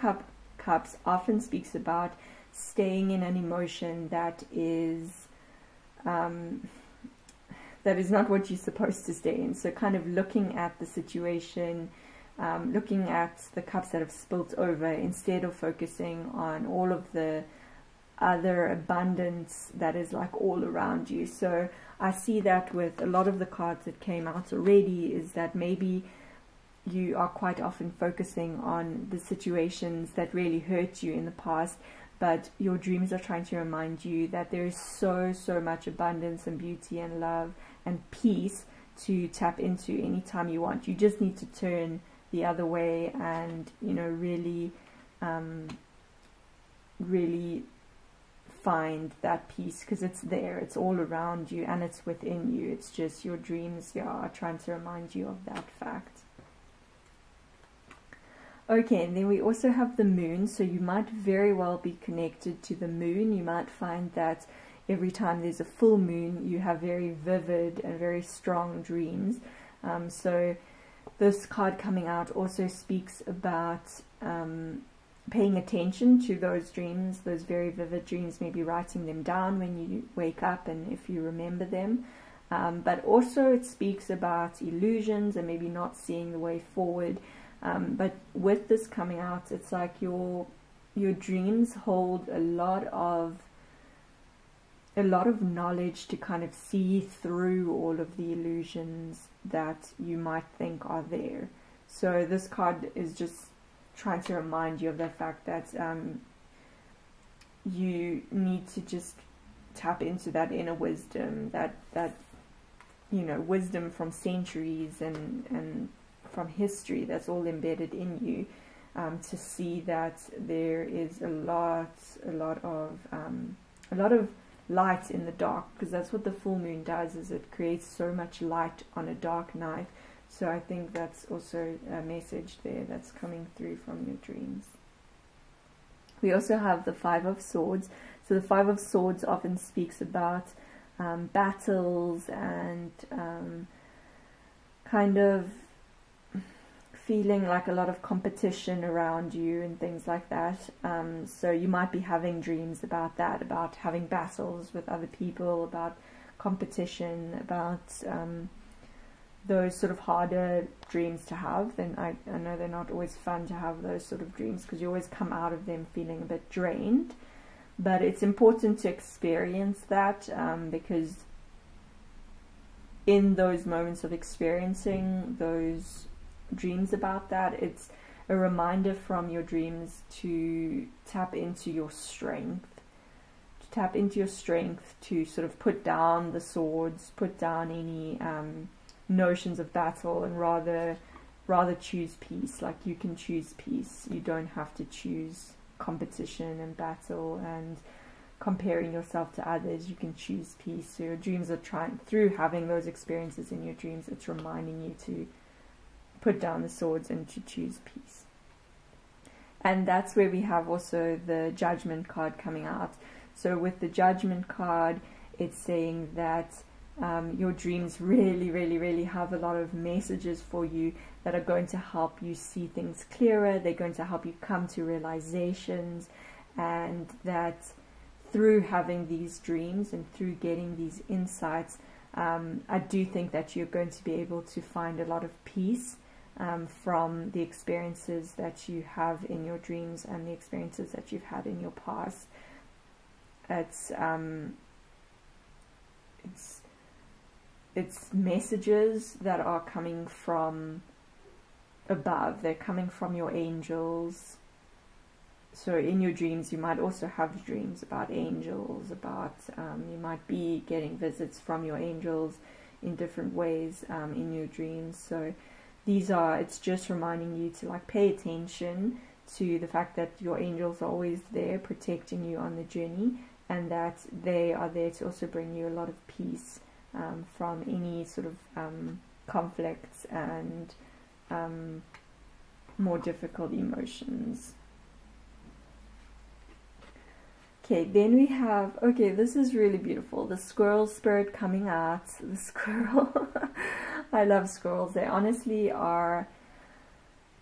Speaker 1: Cups often speaks about staying in an emotion that is not what you're supposed to stay in. So kind of looking at the situation, looking at the cups that have spilt over, instead of focusing on all of the other abundance that is like all around you. So I see that with a lot of the cards that came out already, is that maybe you are quite often focusing on the situations that really hurt you in the past, but your dreams are trying to remind you that there is so much abundance and beauty and love and peace to tap into anytime you want. You just need to turn the other way and, you know, really find that peace, because it's there, it's all around you, and it's within you. It's just your dreams, are trying to remind you of that fact. Okay, and then we also have the moon, so you might very well be connected to the moon. You might find that every time there's a full moon, you have very vivid and very strong dreams. So this card coming out also speaks about paying attention to those dreams, those very vivid dreams, maybe writing them down when you wake up and if you remember them. But also it speaks about illusions and maybe not seeing the way forward. But with this coming out, it's like your dreams hold a lot of knowledge to kind of see through all of the illusions that you might think are there. So this card is just trying to remind you of the fact that you need to just tap into that inner wisdom, that wisdom from centuries and from history that's all embedded in you, to see that there is a lot of light in the dark, because that's what the full moon does, is it creates so much light on a dark night. So I think that's also a message there that's coming through from your dreams. We also have the Five of Swords. So the Five of Swords often speaks about battles and kind of feeling like a lot of competition around you and things like that. So you might be having dreams about that, about having battles with other people, about competition, about those sort of harder dreams to have. And I know they're not always fun to have those sort of dreams, because you always come out of them feeling a bit drained. But it's important to experience that, because in those moments of experiencing those dreams about that, it's a reminder from your dreams to tap into your strength, to sort of put down the swords, put down any notions of battle, and rather choose peace. Like, you can choose peace. You don't have to choose competition and battle and comparing yourself to others. You can choose peace. So your dreams are through having those experiences in your dreams, it's reminding you to put down the swords and to choose peace. And that's where we have also the Judgment card coming out. So with the Judgment card, it's saying that your dreams really have a lot of messages for you that are going to help you see things clearer. They're going to help you come to realizations, and that through having these dreams and through getting these insights, I do think that you're going to be able to find a lot of peace from the experiences that you have in your dreams and the experiences that you've had in your past. It's messages that are coming from above. They're coming from your angels. So in your dreams, you might also have dreams about angels, you might be getting visits from your angels in different ways in your dreams. So it's just reminding you to like pay attention to the fact that your angels are always there protecting you on the journey, and that they are there to also bring you a lot of peace from any sort of conflicts and more difficult emotions. Okay, then we have, this is really beautiful, the squirrel spirit coming out. The squirrel, I love squirrels. They honestly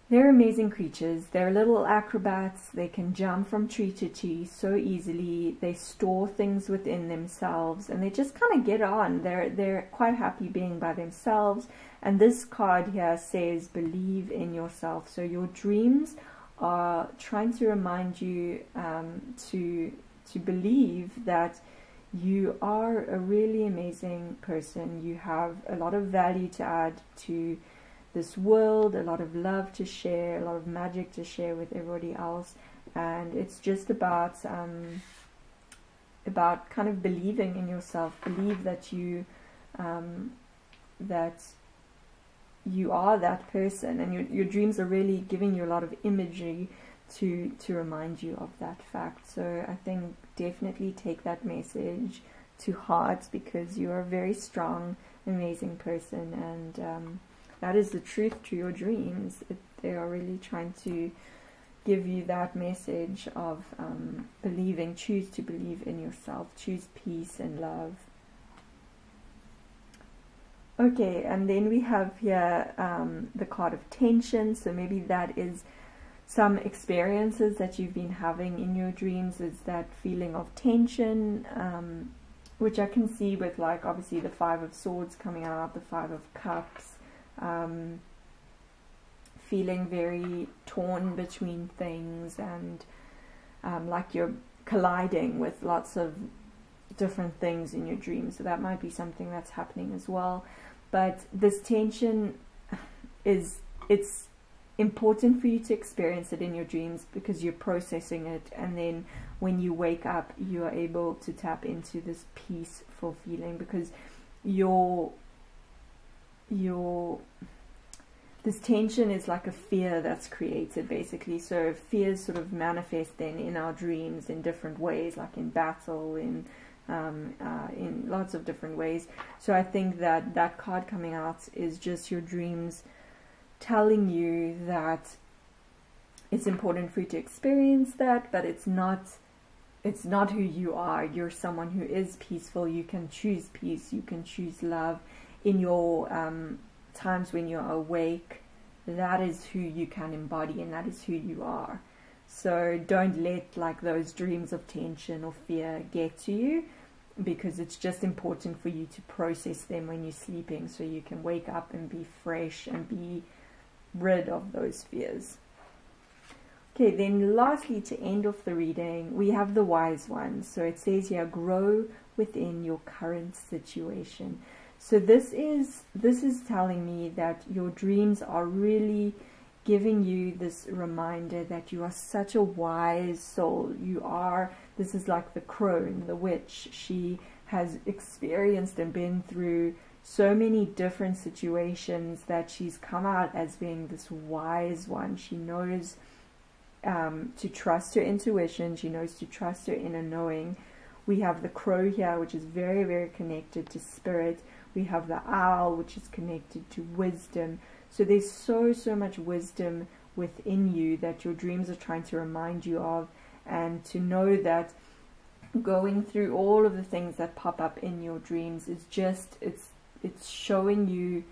Speaker 1: they're amazing creatures. They're little acrobats. They can jump from tree to tree so easily. They store things within themselves, and they just kind of get on. They're quite happy being by themselves. And this card here says, believe in yourself. So your dreams are trying to remind you to believe that you are a really amazing person. You have a lot of value to add to this world, a lot of love to share, a lot of magic to share with everybody else. And it's just about kind of believing in yourself. Believe that you are that person, and your dreams are really giving you a lot of imagery to remind you of that fact. So I think definitely take that message to heart, because you are a very strong, amazing person, and that is the truth to your dreams. They are really trying to give you that message of believing, choose to believe in yourself, choose peace and love. Okay, and then we have here the card of tension. So maybe that is some experiences that you've been having in your dreams, is that feeling of tension, which I can see with, like, obviously the Five of Swords coming out, the Five of Cups, feeling very torn between things, and like you're colliding with lots of different things in your dreams. So that might be something that's happening as well. But this tension it's important for you to experience it in your dreams, because you're processing it, and then when you wake up you are able to tap into this peaceful feeling, because this tension is like a fear that's created, basically. So fears sort of manifest then in our dreams in different ways, like in battle, in lots of different ways. So I think that that card coming out is just your dreams telling you that it's important for you to experience that, but it's not who you are. You're someone who is peaceful. You can choose peace, you can choose love in your times when you're awake. That is who you can embody, and that is who you are. So don't let, like, those dreams of tension or fear get to you, because it's just important for you to process them when you're sleeping, so you can wake up and be fresh and be rid of those fears. Okay, then lastly, to end off the reading, we have the Wise One. So it says here, grow within your current situation. So this is telling me that your dreams are really giving you this reminder that you are such a wise soul. This is like the crone, the witch. She has experienced and been through so many different situations that she's come out as being this wise one. She knows to trust her intuition. She knows to trust her inner knowing. We have the crow here, which is very, very connected to spirit. We have the owl, which is connected to wisdom. So there's so much wisdom within you that your dreams are trying to remind you of, and to know that going through all of the things that pop up in your dreams is just, it's showing you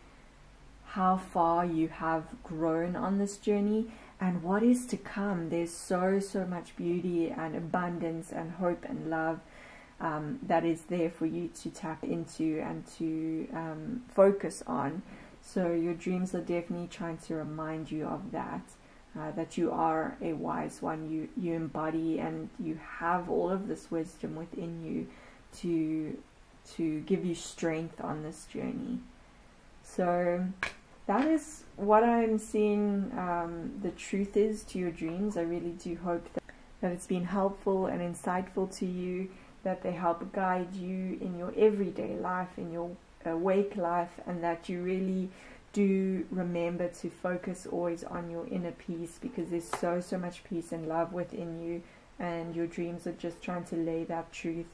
Speaker 1: how far you have grown on this journey and what is to come. There's so much beauty and abundance and hope and love that is there for you to tap into and to focus on. So your dreams are definitely trying to remind you of that, that you are a wise one. You embody and you have all of this wisdom within you to give you strength on this journey. So that is what I'm seeing the truth is to your dreams. I really do hope that it's been helpful and insightful to you, that they help guide you in your everyday life, in your awake life, and that you really do remember to focus always on your inner peace, because there's so much peace and love within you, and your dreams are just trying to lay that truth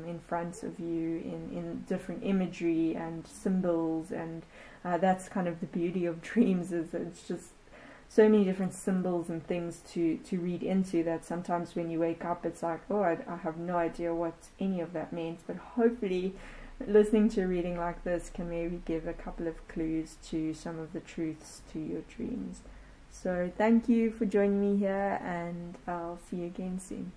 Speaker 1: in front of you in different imagery and symbols, and that's kind of the beauty of dreams, is it's just so many different symbols and things to read into, that sometimes when you wake up it's like, oh, I have no idea what any of that means. But hopefully listening to a reading like this can maybe give a couple of clues to some of the truths to your dreams. So thank you for joining me here, and I'll see you again soon.